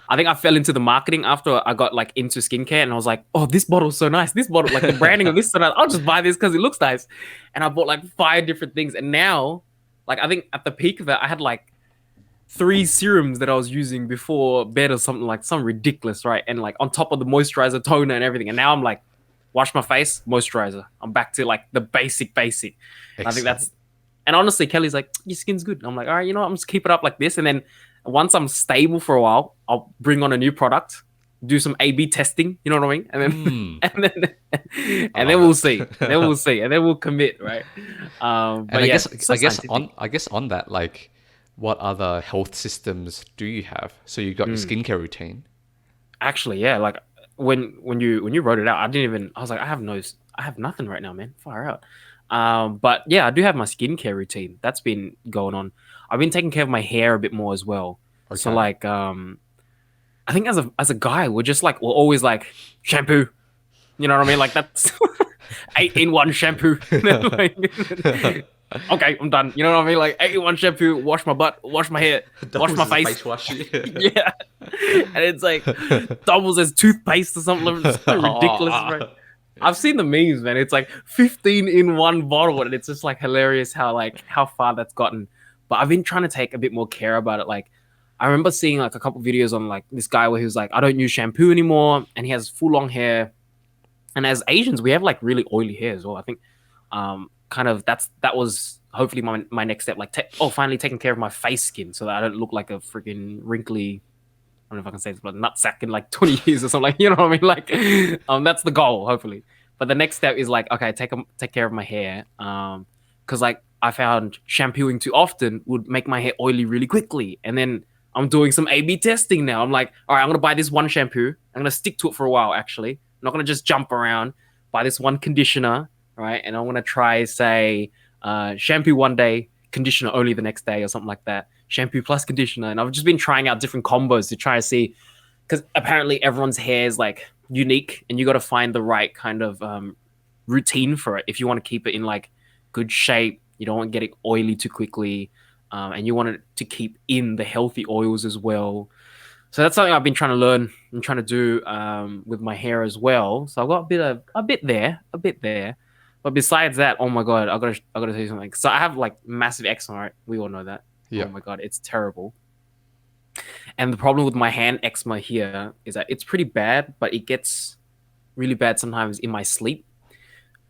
I think I fell into the marketing after I got like into skincare, and I was like, oh, this bottle's so nice. This bottle, like the branding of this, is so nice. I'll just buy this because it looks nice. And I bought like 5 different things, and now, like I think at the peak of it, I had like 3 serums that I was using before bed or something, like some ridiculous, right? And like on top of the moisturizer, toner, and everything. And now I'm like, wash my face, moisturizer. I'm back to like the basic. I think that's, and honestly, Kelly's like, your skin's good. And I'm like, all right, you know what? I'm just keep it up like this. And then once I'm stable for a while, I'll bring on a new product, do some A/B testing. You know what I mean? And then, and then we'll see. Then we'll see. And then we'll commit, right? But I guess on that, like, what other health systems do you have? So you got your skincare routine. Actually, yeah. Like when you wrote it out, I didn't even. I was like, I have nothing right now, man. Far out. But yeah, I do have my skincare routine. That's been going on. I've been taking care of my hair a bit more as well. So Okay. like, I think as a guy, we're always like shampoo. You know what I mean? Like that's 8-in-1 shampoo. Like, okay, I'm done. You know what I mean? Like 8-in-1 shampoo, wash my butt, wash my hair, wash my Doubles as face. face wash. Yeah. And it's like doubles as toothpaste or something. It's so ridiculous, bro. I've seen the memes, man. It's like 15 in one bottle, and it's just like hilarious how far that's gotten. But I've been trying to take a bit more care about it. Like I remember seeing like a couple videos on like this guy where he was like, I don't use shampoo anymore, and he has full long hair. And as Asians, we have like really oily hair as well. I think kind of that was hopefully my next step. Like finally taking care of my face skin so that I don't look like a freaking wrinkly, I don't know if I can say this, but nutsack in like 20 years or something. Like, you know what I mean? Like, that's the goal, hopefully. But the next step is like, okay, take care of my hair. Because like I found shampooing too often would make my hair oily really quickly. And then I'm doing some A/B testing now. I'm like, all right, I'm gonna buy this one shampoo. I'm gonna stick to it for a while. Actually, I'm not gonna just jump around. Buy this one conditioner, right? And I'm gonna try say shampoo one day, conditioner only the next day, or something like that. Shampoo plus conditioner, and I've just been trying out different combos to try to see, because apparently everyone's hair is like unique, and you got to find the right kind of routine for it if you want to keep it in like good shape. You don't want to get it oily too quickly, and you want it to keep in the healthy oils as well. So that's something I've been trying to learn and trying to do with my hair as well. So I've got a bit there. But besides that, oh my god, I gotta tell you something. So I have like massive eczema, right? We all know that. Yeah. Oh my god, it's terrible. And the problem with my hand eczema here is that it's pretty bad, but it gets really bad sometimes in my sleep.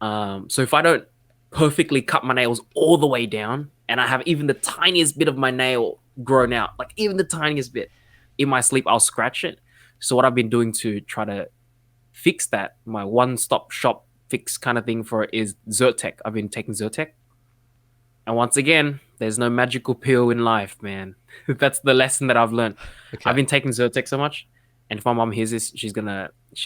So if I don't perfectly cut my nails all the way down, and I have even the tiniest bit of my nail grown out, like even the tiniest bit in my sleep, I'll scratch it. So what I've been doing to try to fix that, my one-stop shop fix kind of thing for it is Zyrtec. I've been taking Zyrtec. And once again, there's no magical pill in life, man. That's the lesson that I've learned. I've Okay. been taking Zyrtec so much, and if my mom hears this, she'll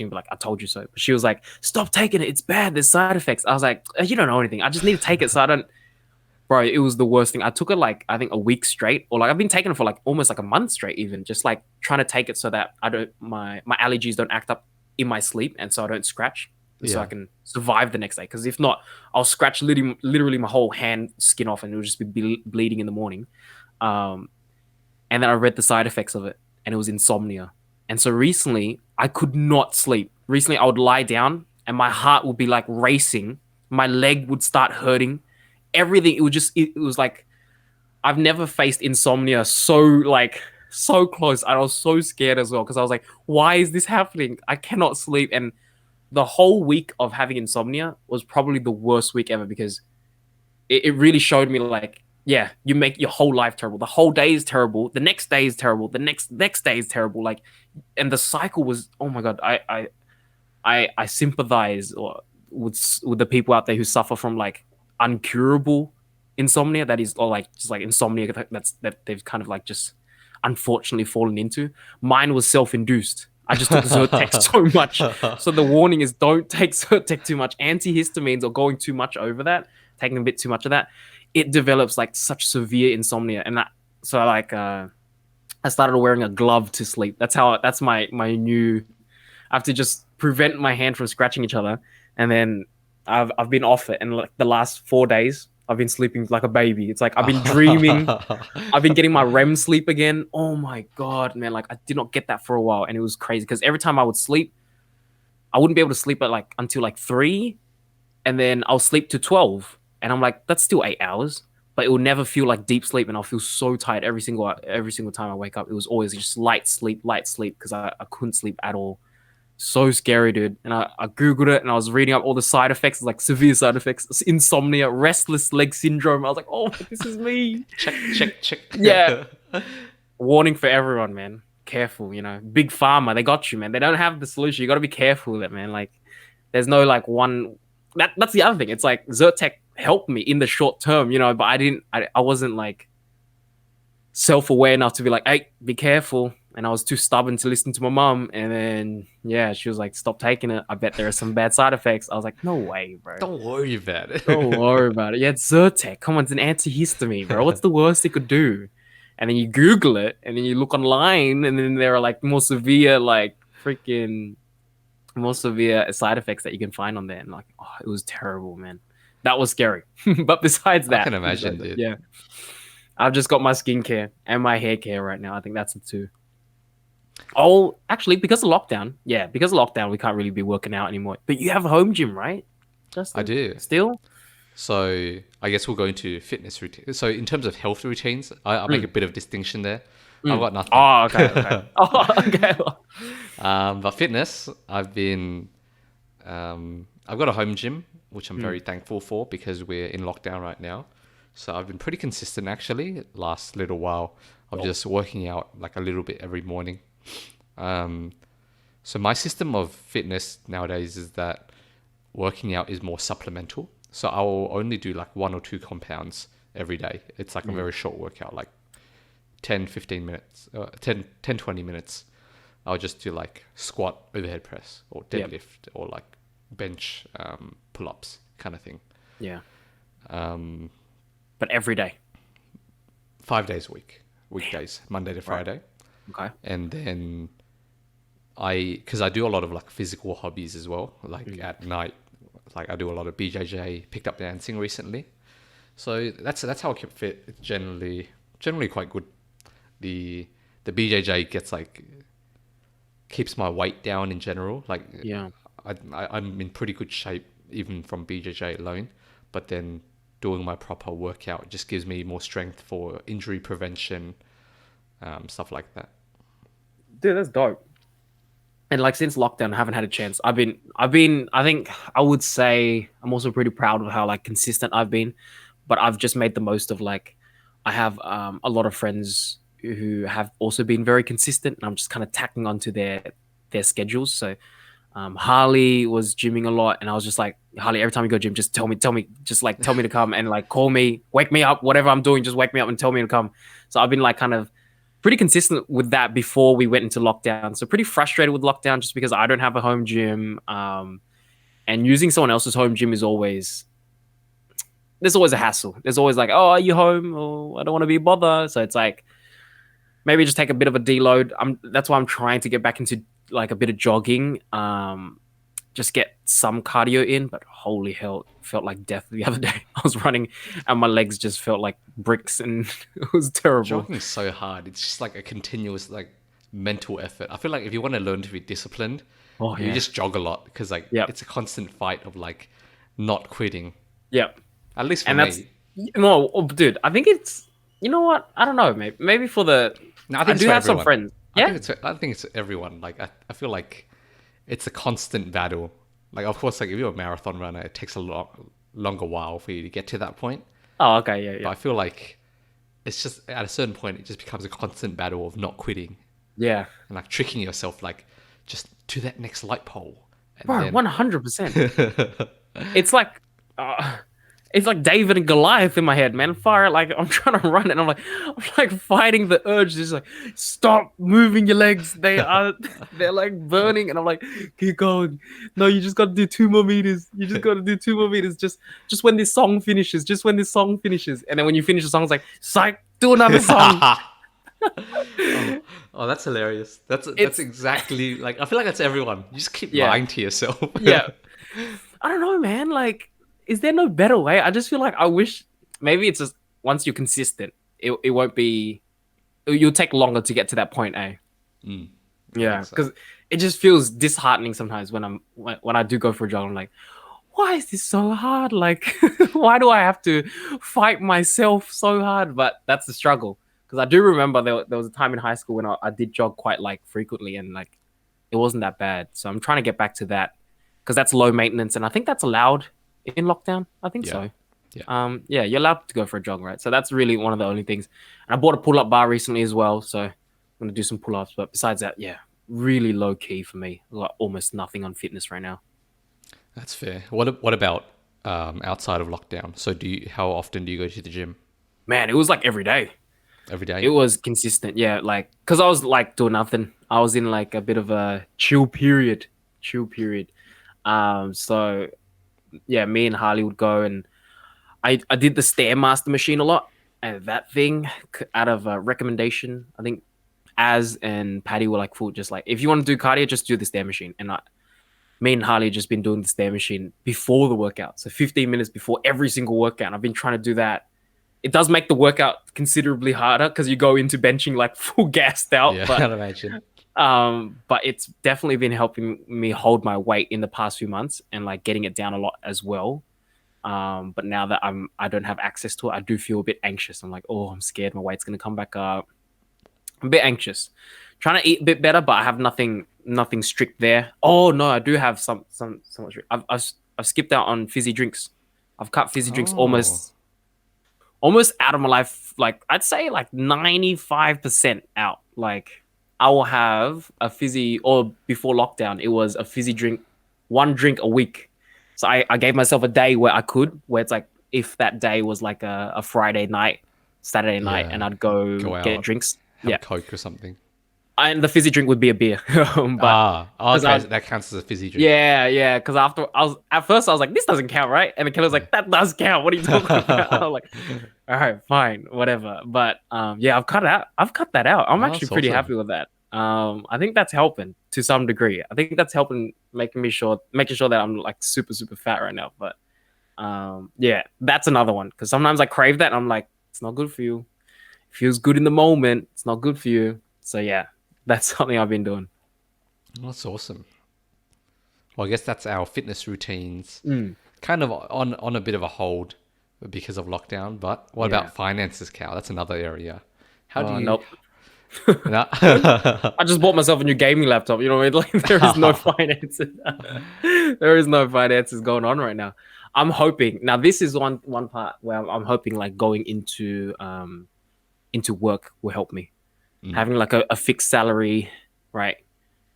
be like, "I told you so." But she was like, "Stop taking it. It's bad. There's side effects." I was like, "You don't know anything. I just need to take it so I don't." Bro, it was the worst thing. I took it like I think a week straight, or like I've been taking it for like almost like a month straight, even just like trying to take it so that I don't my allergies don't act up in my sleep, and so I don't scratch, so I Yeah. can survive the next day. Because if not, I'll scratch literally my whole hand skin off, and it'll just be bleeding in the morning. Um, and then I read the side effects of it, and it was insomnia. And so recently, I could not sleep. Recently, I would lie down, and my heart would be like racing. My leg would start hurting. Everything. It was like I've never faced insomnia so close. I was so scared as well because I was like, why is this happening? I cannot sleep. And the whole week of having insomnia was probably the worst week ever because it really showed me like, yeah, you make your whole life terrible. The whole day is terrible. The next day is terrible. The next day is terrible. Like, and the cycle was, oh my god, I sympathize with the people out there who suffer from like uncurable insomnia, that is, or like just like insomnia that they've kind of like just unfortunately fallen into. Mine was self-induced. I just took Zyrtec so much. So the warning is don't take Zyrtec too much. Antihistamines or going too much over that, taking a bit too much of that, it develops like such severe insomnia. And that, so like I started wearing a glove to sleep. That's my new. I have to just prevent my hand from scratching each other, and then I've been off it. And like the last 4 days, I've been sleeping like a baby. It's like I've been dreaming. I've been getting my REM sleep again. Oh my god, man! Like I did not get that for a while, and it was crazy because every time I would sleep, I wouldn't be able to sleep at like until like 3, and then I'll sleep to 12, and I'm like, that's still 8 hours, but it will never feel like deep sleep, and I'll feel so tired every single time I wake up. It was always just light sleep because I couldn't sleep at all. So scary, dude. And I googled it and I was reading up all the side effects, like severe side effects, insomnia, restless leg syndrome. I was like, oh, this is me. Check. Yeah. Warning for everyone, man. Careful, Big Pharma, they got you, man. They don't have the solution. You got to be careful with it, man. Like, there's no like one. That's the other thing. It's like Zyrtec helped me in the short term, but I wasn't like self-aware enough to be like, hey, be careful. and I was too stubborn to listen to my mom. And then yeah, she was like, "Stop taking it. I bet there are some bad side effects." I was like, "No way, bro. Don't worry about Don't it. worry about it. Yeah, it's Zyrtec. Come on, it's an antihistamine, bro. What's the worst it could do?" And then you Google it, and then you look online, and then there are like more severe, like freaking more severe side effects that you can find on there. And like, oh, it was terrible, man. That was scary. But besides I can that, imagine, dude. yeah, I've just got my skincare and my hair care right now. I think that's the two. Oh, actually, because of lockdown, yeah, because of lockdown, we can't really be working out anymore. But you have a home gym, right, I Justin? do. Still? So I guess we'll go into fitness routine. So in terms of health routines, I'll make a Mm, bit of distinction there. I've mm. got nothing. Oh, okay, okay. Oh, okay. But fitness, I've got a home gym, which I'm Mm, very thankful for because we're in lockdown right now. So I've been pretty consistent actually last little while of oh, just working out like a little bit every morning. Um, so my system of fitness nowadays is that working out is more supplemental. So I'll only do like 1 or 2 compounds every day. It's like a mm, very short workout, like 10, 15 minutes, 10, 20 minutes. I'll just do like squat, overhead press, or yep, deadlift, or like bench pull ups kind of thing. yeah. Um, But every day. 5 days a week, Damn. weekdays, Monday to Right. Friday. Okay. And then because I do a lot of like physical hobbies as well, like Mm, at night, like I do a lot of BJJ, picked up dancing recently. So that's how I keep fit. It's generally quite good. The the BJJ gets like keeps my weight down in general. Like yeah. I'm in pretty good shape even from BJJ alone. But then doing my proper workout just gives me more strength for injury prevention, stuff like that. Dude, that's dope. And like since lockdown, I haven't had a chance. I think I would say I'm also pretty proud of how like consistent I've been, but I've just made the most of like I have a lot of friends who have also been very consistent, and I'm just kind of tacking onto their schedules. So Harley was gymming a lot, and I was just like, Harley, every time you go gym, just tell me, just like tell me to come and like call me, wake me up, whatever I'm doing, just wake me up and tell me to come. So I've been like kind of pretty consistent with that before we went into lockdown. So pretty frustrated with lockdown just because I don't have a home gym. And using someone else's home gym is always there's always a hassle. There's always like, oh, are you home? Oh, I don't want to be bothered. So it's like maybe just take a bit of a deload. That's why I'm trying to get back into like a bit of jogging. Just get some cardio in, but holy hell, it felt like death the other day. I was running and my legs just felt like bricks and it was terrible. Jogging's so hard. It's just like a continuous like mental effort. I feel like if you want to learn to be disciplined, Oh you yeah. just jog a lot because like Yep. it's a constant fight of like not quitting. Yep. At least for And that's me. no, oh, dude. I think it's you know what? I don't know. Maybe for the No, I I think it's do for have some everyone. friends. Yeah. I think it's everyone. Like I feel like it's a constant battle. Like of course, like if you're a marathon runner, it takes a lot longer while for you to get to that point. Oh, okay. Yeah, But yeah, I feel like it's just at a certain point, it just becomes a constant battle of not quitting yeah. and like tricking yourself, like just to that next light pole, and Bro, then 100%. It's like, uh, it's like David and Goliath in my head, man. Fire! Like I'm trying to run, and I'm like fighting the urge. Just like, stop moving your legs. They're like burning, and I'm like, keep going. No, you just got to do 2 more meters. You just got to do 2 more meters. Just when this song finishes. Just when this song finishes, and then when you finish the song, it's like, psych, do another song. oh, oh, that's hilarious. That's It's exactly like I feel like that's everyone. You just keep yeah, lying to yourself. yeah. I don't know, man. Like, is there no better way? I just feel like I wish maybe it's just once you're consistent, it won't be. You'll take longer to get to that point, eh? Mm, I think Yeah, so. because it just feels disheartening sometimes when I do go for a jog. I'm like, why is this so hard? Like, why do I have to fight myself so hard? But that's the struggle. Because I do remember there was a time in high school when I did jog quite like frequently and like it wasn't that bad. So I'm trying to get back to that because that's low maintenance and I think that's allowed in lockdown. I think Yeah, so. yeah. Yeah, you're allowed to go for a jog, right? So that's really one of the only things. And I bought a pull-up bar recently as well, so I'm gonna do some pull-ups. But besides that, yeah, really low key for me. Like almost nothing on fitness right now. That's fair. What about outside of lockdown? So how often do you go to the gym? Man, it was like every day. every It day. was consistent, yeah. Like, cause I was like doing nothing. I was in like a bit of a chill period, chill period. So yeah, me and Harley would go, and I did the Stairmaster machine a lot, and that thing out of a recommendation, I think Az and Patty were like, "Full, just like if you want to do cardio, just do the stair machine." And me and Harley just been doing the stair machine before the workout, so 15 minutes before every single workout. I've been trying to do that. It does make the workout considerably harder because you go into benching like full gassed out, Yeah, but I'd imagine. it's definitely been helping me hold my weight in the past few months and like getting it down a lot as well. But now that I don't have access to it, I do feel a bit anxious. I'm like, oh, I'm scared my weight's gonna come back up. I'm a bit anxious. Trying to eat a bit better, but I have nothing strict there. Oh no, I do have somewhat strict. I've skipped out on fizzy drinks. I've cut fizzy drinks Oh, almost out of my life. Like I'd say like 95% out. Like I will have a fizzy, or before lockdown, it was a fizzy drink, one drink a week. So I gave myself a day where I could, where it's like if that day was like a Friday night, Saturday night, and yeah. I'd go Go get out, drinks. have a Yeah. Coke or something. And the fizzy drink would be a beer. But Ah, because okay, I so that counts as a fizzy drink. yeah, because after I was at first I was like, this doesn't count, right? And the killer's Yeah. like, that does count. What are you talking about? I was like, all right, fine, whatever. But yeah, I've cut that out. I'm Oh, actually that's pretty awesome. happy with that. I think that's helping to some degree. I think that's helping making sure that I'm like super, super fat right now. But yeah, that's another one. Because sometimes I crave that and I'm like, it's not good for you. It feels good in the moment. It's not good for you. So yeah, that's something I've been doing. That's awesome. Well, I guess that's our fitness routines, Mm, kind of on a bit of a hold because of lockdown. But what yeah. about finances, Cal? That's another area. How do Oh you? nope. No. I just bought myself a new gaming laptop. You know what I mean? Like there is no finances. There is no finances going on right now. I'm hoping now. This is one part where I'm hoping like going into work will help me. Mm. Having like a fixed salary, right?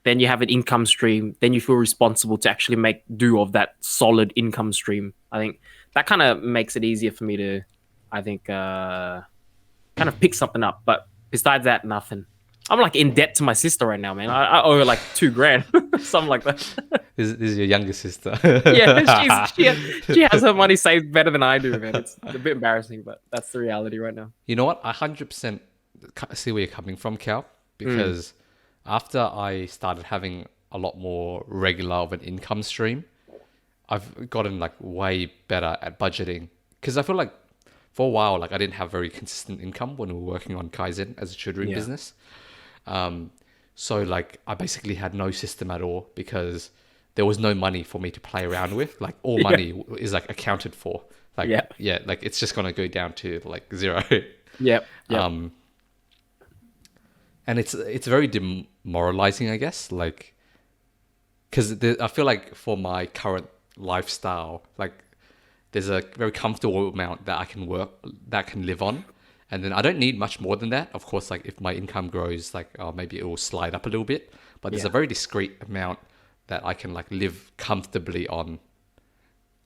Then you have an income stream. Then you feel responsible to actually make do of that solid income stream. I think that kind of makes it easier for me to, I think, kind of pick something up. But besides that, nothing. I'm like in debt to my sister right now, man. I owe her like 2 grand, something like that. This is your younger sister. Yeah, she has her money saved better than I do, man. It's a bit embarrassing, but that's the reality right now. You know what? I 100% see where you're coming from, Cal, Mm, because after I started having a lot more regular of an income stream, I've gotten like way better at budgeting. Because I feel like for a while, like I didn't have very consistent income when we were working on Kaizen as a tutoring yeah, business. Um, so like I basically had no system at all because there was no money for me to play around with. Like all yeah, money is like accounted for. Like yeah, yeah, like it's just gonna go down to like zero. yep, yep, Um, and it's very demoralizing, I guess. Like because I feel like for my current lifestyle, like there's a very comfortable amount that I can work that I can live on, and then I don't need much more than that. Of course, like if my income grows, like maybe it will slide up a little bit, but there's a yeah. very discrete amount that I can like live comfortably on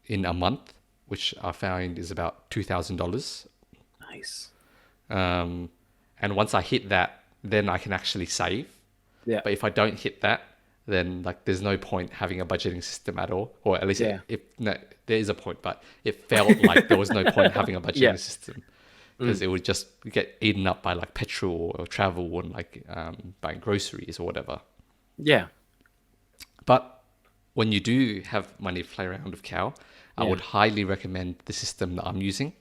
in a month, which I found is about $2,000. Nice. Um, and once I hit that, then I can actually save. Yeah, But if I don't hit that, then like there's no point having a budgeting system at all, or at least yeah, if no, there is a point, but it felt like there was no point having a yeah. budgeting system because Mm, it would just get eaten up by like petrol or travel and like buying groceries or whatever. yeah, But when you do have money to play around with cow, I yeah. would highly recommend the system that I'm using.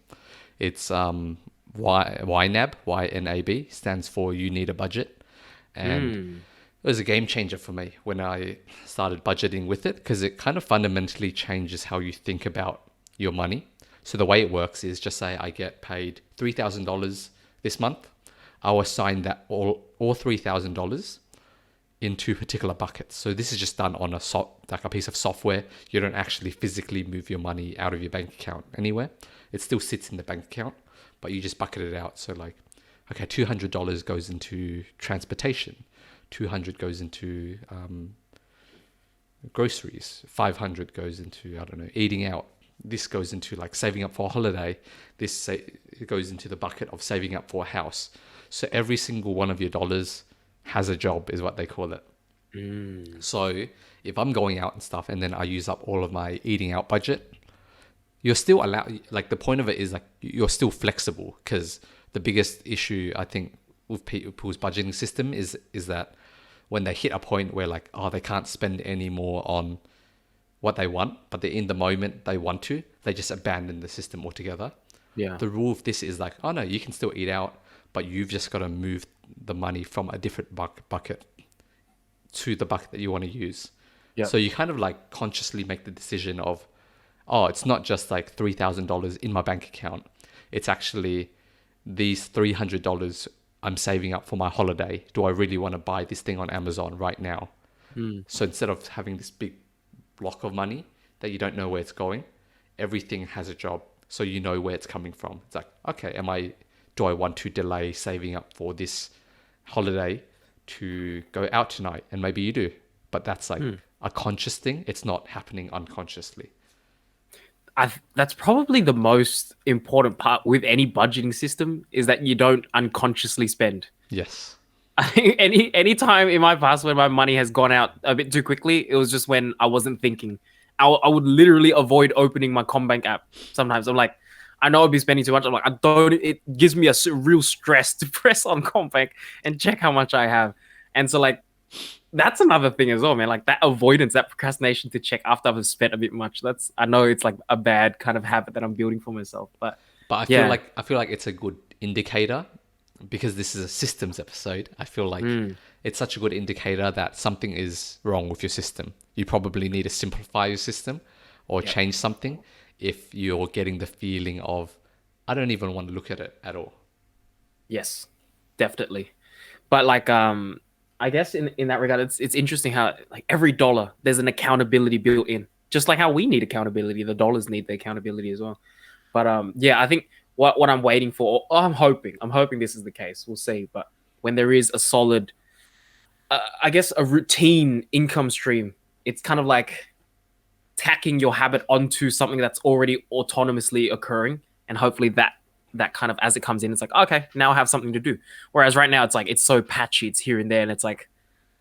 It's YNAB, YNAB stands for You Need a Budget, and Mm, it was a game changer for me when I started budgeting with it because it kind of fundamentally changes how you think about your money. So the way it works is just say I get paid $3,000 this month. I'll assign that all $3,000 into particular buckets. So this is just done on like a piece of software. You don't actually physically move your money out of your bank account anywhere. It still sits in the bank account, but you just bucket it out. So like, okay, $200 goes into transportation, 200 goes into groceries, 500 goes into, I don't know, eating out. This goes into like saving up for a holiday. It goes into the bucket of saving up for a house. So every single one of your dollars has a job, is what they call it. So if I'm going out and stuff, and then I use up all of my eating out budget, you're still allowed. Like the point of it is like you're still flexible, because the biggest issue I think with people's budgeting system is that when they hit a point where like, oh, they can't spend any more on what they want, but they're in the moment they want to, they just abandon the system altogether. Yeah. The rule of this is like, oh no, you can still eat out, but you've just got to move the money from a different bucket to the bucket that you want to use. Yeah. So you kind of like consciously make the decision of, oh, it's not just like $3,000 in my bank account. It's actually these $300 I'm saving up for my holiday. Do I really want to buy this thing on Amazon right now? So instead of having this big block of money that you don't know where it's going, everything has a job. So you know where it's coming from. It's like, okay, do I want to delay saving up for this holiday to go out tonight? And maybe you do, but that's like a conscious thing. It's not happening unconsciously. That's probably the most important part with any budgeting system, is that you don't unconsciously spend. Yes. I think any time in my past when my money has gone out a bit too quickly, it was just when I wasn't thinking. I would literally avoid opening my Combank app. Sometimes I'm like, I know I'll be spending too much. I'm like, I don't. It gives me a real stress to press on Combank and check how much I have. And so like, that's another thing as well, man. Like that avoidance, that procrastination to check after I've spent a bit much. I know it's like a bad kind of habit that I'm building for myself. But I feel like it's a good indicator, because this is a systems episode. I feel like it's such a good indicator that something is wrong with your system. You probably need to simplify your system or change something if you're getting the feeling of, I don't even want to look at it at all. Yes, definitely. But like, I guess in that regard, it's interesting how like every dollar there's an accountability built in, just like how we need accountability. The dollars need the accountability as well. But yeah, I think what I'm waiting for, or I'm hoping this is the case. We'll see. But when there is a solid, I guess a routine income stream, it's kind of like tacking your habit onto something that's already autonomously occurring, and hopefully that kind of, as it comes in, it's like, okay, now I have something to do. Whereas right now it's like it's so patchy, it's here and there, and it's like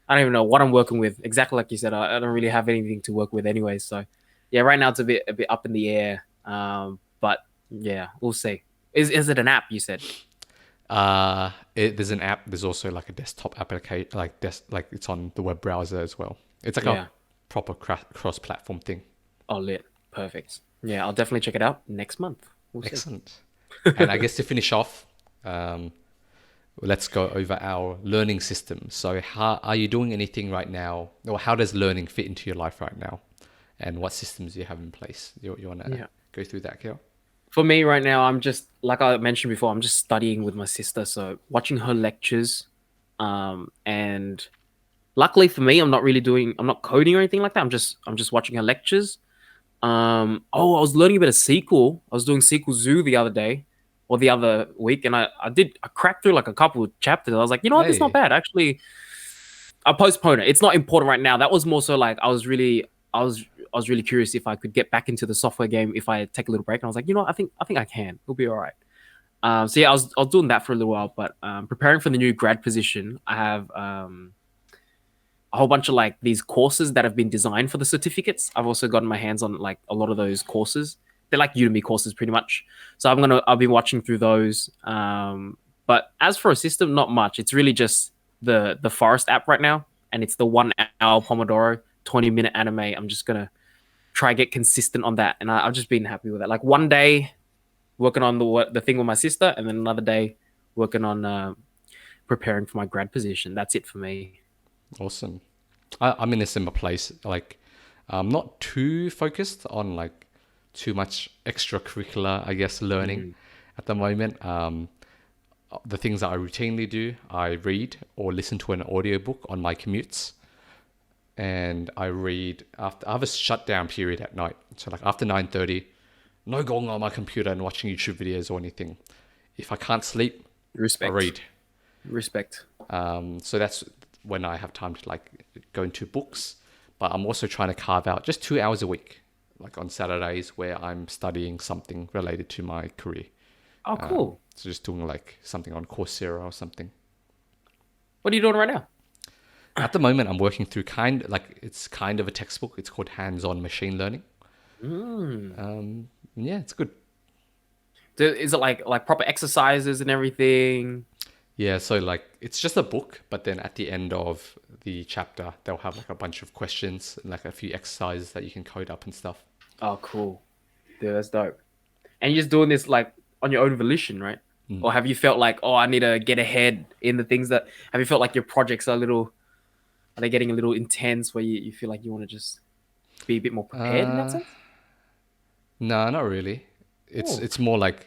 I don't even know what I'm working with. Exactly like you said, I don't really have anything to work with anyway. So yeah, right now it's a bit up in the air. But yeah, we'll see. Is it an app, you said? There's an app. There's also like a desktop application, like it's on the web browser as well. It's like a proper cross-platform thing. Oh, lit. Perfect. Yeah, I'll definitely check it out next month. We'll Excellent. See. And I guess to finish off, let's go over our learning system. So how are you doing anything right now, or how does learning fit into your life right now, and what systems do you have in place? You want to go through that, Kel? For me right now, I'm just, like I mentioned before, I'm just studying with my sister. So watching her lectures, and luckily for me, I'm not coding or anything like that. I'm just watching her lectures. I was learning a bit of SQL. I was doing SQL Zoo the other day or the other week, and I cracked through like a couple of chapters. I was like, you know what, it's not bad. Actually, I'll postpone it. It's not important right now. That was more so like I was really curious if I could get back into the software game if I take a little break. And I was like, you know what, I think I can. It'll be all right. So yeah, I was doing that for a little while, but preparing for the new grad position, I have a whole bunch of like these courses that have been designed for the certificates. I've also gotten my hands on like a lot of those courses. They're like Udemy courses pretty much. So I've been watching through those. But as for a system, not much. It's really just the Forest app right now. And it's the 1 hour Pomodoro, 20-minute anime. I'm just going to try get consistent on that. And I've just been happy with that. Like one day working on the thing with my sister, and then another day working on preparing for my grad position. That's it for me. Awesome. I'm in a similar place. Like, I'm not too focused on like too much extracurricular, I guess, learning at the moment. The things that I routinely do, I read or listen to an audiobook on my commutes. And I read after I have a shutdown period at night. So like after 9:30, no going on my computer and watching YouTube videos or anything. If I can't sleep, I read. Respect. So that's when I have time to like go into books, but I'm also trying to carve out just 2 hours a week, like on Saturdays, where I'm studying something related to my career. Oh, cool. So just doing like something on Coursera or something. What are you doing right now? At the moment, I'm working through it's kind of a textbook. It's called Hands-on Machine Learning. Mm. Yeah, it's good. Is it like proper exercises and everything? Yeah, so like it's just a book, but then at the end of the chapter, they'll have like a bunch of questions and like a few exercises that you can code up and stuff. Oh, cool. Dude, that's dope. And you're just doing this like on your own volition, right? Or have you felt like, oh, I need to get ahead in the things that have you felt like your projects are they getting a little intense where you feel like you want to just be a bit more prepared in that Uh, sense? no, not really. Oh, It's more like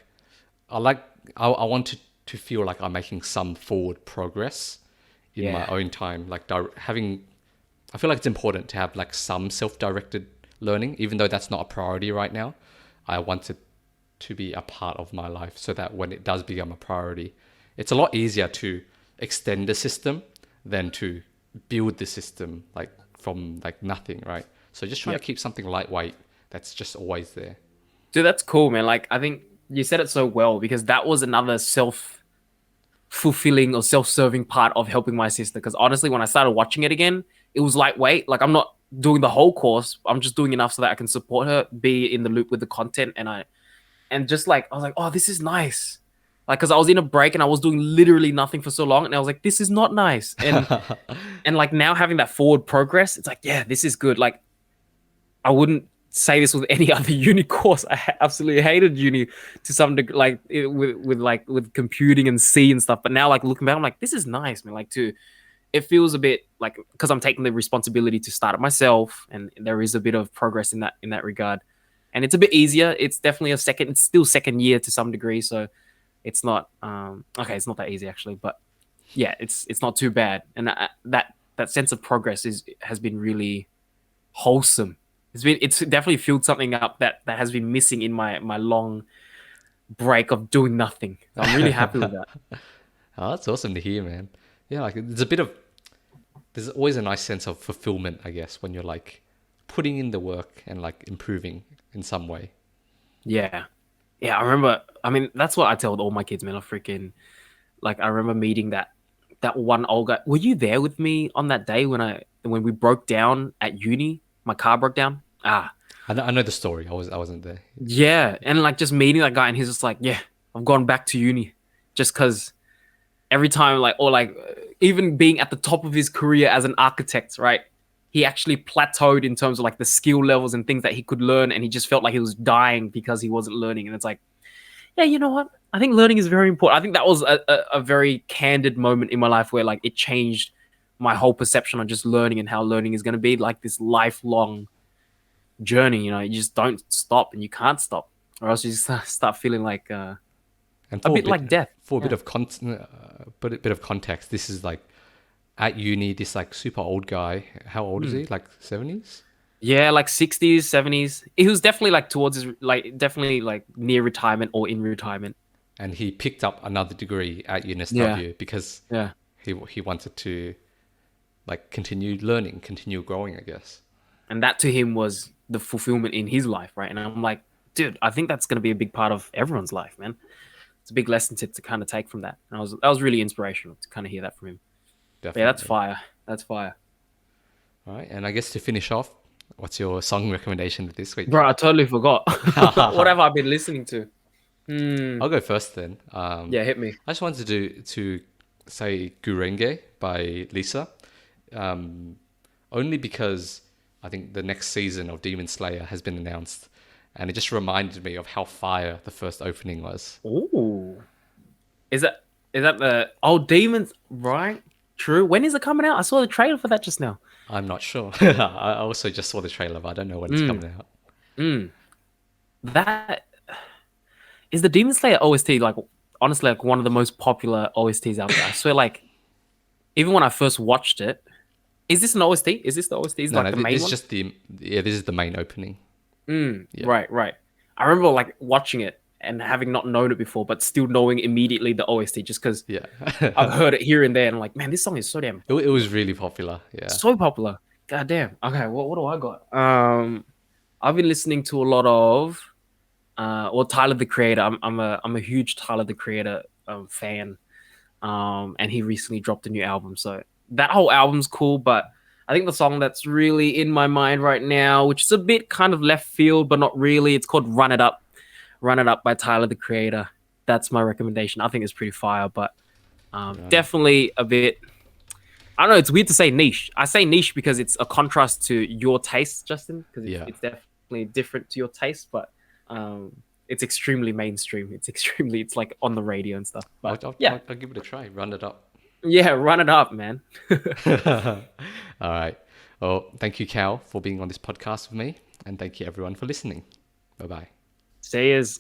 I like I want to feel like I'm making some forward progress in my yeah. own time. Like having, I feel like it's important to have like some self-directed learning, even though that's not a priority right now. I want it to be a part of my life so that when it does become a priority, it's a lot easier to extend the system than to build the system like from like nothing, right? So just trying to Yep. keep something lightweight that's just always there. Dude, that's cool, man. Like I think you said it so well because that was another self-fulfilling or self-serving part of helping my sister. Because honestly, when I started watching it again, it was lightweight. Like I'm not doing the whole course. I'm just doing enough so that I can support her, be in the loop with the content, and just like I was like, oh, this is nice. Like, because I was in a break and I was doing literally nothing for so long, and I was like, this is not nice. And like now having that forward progress, it's like, yeah, this is good. Like, I wouldn't say this with any other uni course. Absolutely hated uni to some degree, like with computing and C and stuff. But now, like looking back, I'm like, this is nice, man. Like, to it feels a bit like because I'm taking the responsibility to start it myself, and there is a bit of progress in that regard. And it's a bit easier. It's definitely it's still second year to some degree, so it's not okay. It's not that easy actually, but yeah, it's not too bad. And that sense of progress has been really wholesome. It's definitely filled something up that has been missing in my long break of doing nothing. So I'm really happy with that. Oh, that's awesome to hear, man. Yeah, like there's always a nice sense of fulfillment, I guess, when you're like putting in the work and like improving in some way. Yeah. Yeah, I remember. I mean, that's what I tell all my kids, man. I freaking like. I remember meeting that one old guy. Were you there with me on that day when we broke down at uni? My car broke down. Ah, I know the story. I wasn't there. yeah, and like just meeting that guy, and he's just like, yeah, I've gone back to uni, just because every time, like, or like, even being at the top of his career as an architect, right? He actually plateaued in terms of like the skill levels and things that he could learn, and he just felt like he was dying because he wasn't learning. And it's like, yeah, you know what? I think learning is very important. I think that was a very candid moment in my life where like it changed my whole perception on just learning and how learning is going to be like this lifelong journey. You know, you just don't stop and you can't stop, or else you just start feeling like And a bit like death. for a Yeah. bit of context, this is like at uni. This like super old guy. How old is he? Like 70s? Yeah, like 60s, 70s. He was definitely like towards his like definitely like near retirement or in retirement. And he picked up another degree at Yeah. UNSW because Yeah. he wanted to like continue learning, continue growing, I guess. And that to him was the fulfillment in his life, right? And I'm like, dude, I think that's going to be a big part of everyone's life, man. It's a big lesson to kind of take from that. And that was really inspirational to kind of hear that from him. But yeah, that's Definitely. fire. That's fire. All right. And I guess to finish off, what's your song recommendation this week? Bro, I totally forgot. What have I been listening to? Hmm. I'll go first then. Yeah, hit me. I just wanted to say Gurenge by Lisa, only because I think the next season of Demon Slayer has been announced, and it just reminded me of how fire the first opening was. Ooh. Is that the old demons? Right. True. When is it coming out? I saw the trailer for that just now. I'm not sure. I also just saw the trailer, but I don't know when it's coming out. Mm. That is the Demon Slayer OST. Like honestly, like one of the most popular OSTs out there. I swear, like even when I first watched it, is this an OST? Is this the OST? Is it No, like no, the main this is one? just this is the main opening. Yeah. Right, right. I remember like watching it and having not known it before, but still knowing immediately the OST just because Yeah. I've heard it here and there. And I'm like, man, this song is so damn It was really popular. Yeah. so popular. God damn. Okay, what do I got? I've been listening to a lot of or Tyler the Creator. I'm a huge Tyler the Creator fan. And he recently dropped a new album, so that whole album's cool. But I think the song that's really in my mind right now, which is a bit kind of left field, but not really, it's called "Run It Up." "Run It Up" by Tyler the Creator. That's my recommendation. I think it's pretty fire, but Right. definitely a bit. I don't know. It's weird to say niche. I say niche because it's a contrast to your taste, Justin, because Yeah. it's definitely different to your taste, but it's extremely mainstream. It's like on the radio and stuff. I'll, But I'll, yeah, I'll, I'll give it a try. Run it up. yeah, run it up, man. All right. Well, thank you, Cal, for being on this podcast with me. And thank you, everyone, for listening. Bye bye. Say is.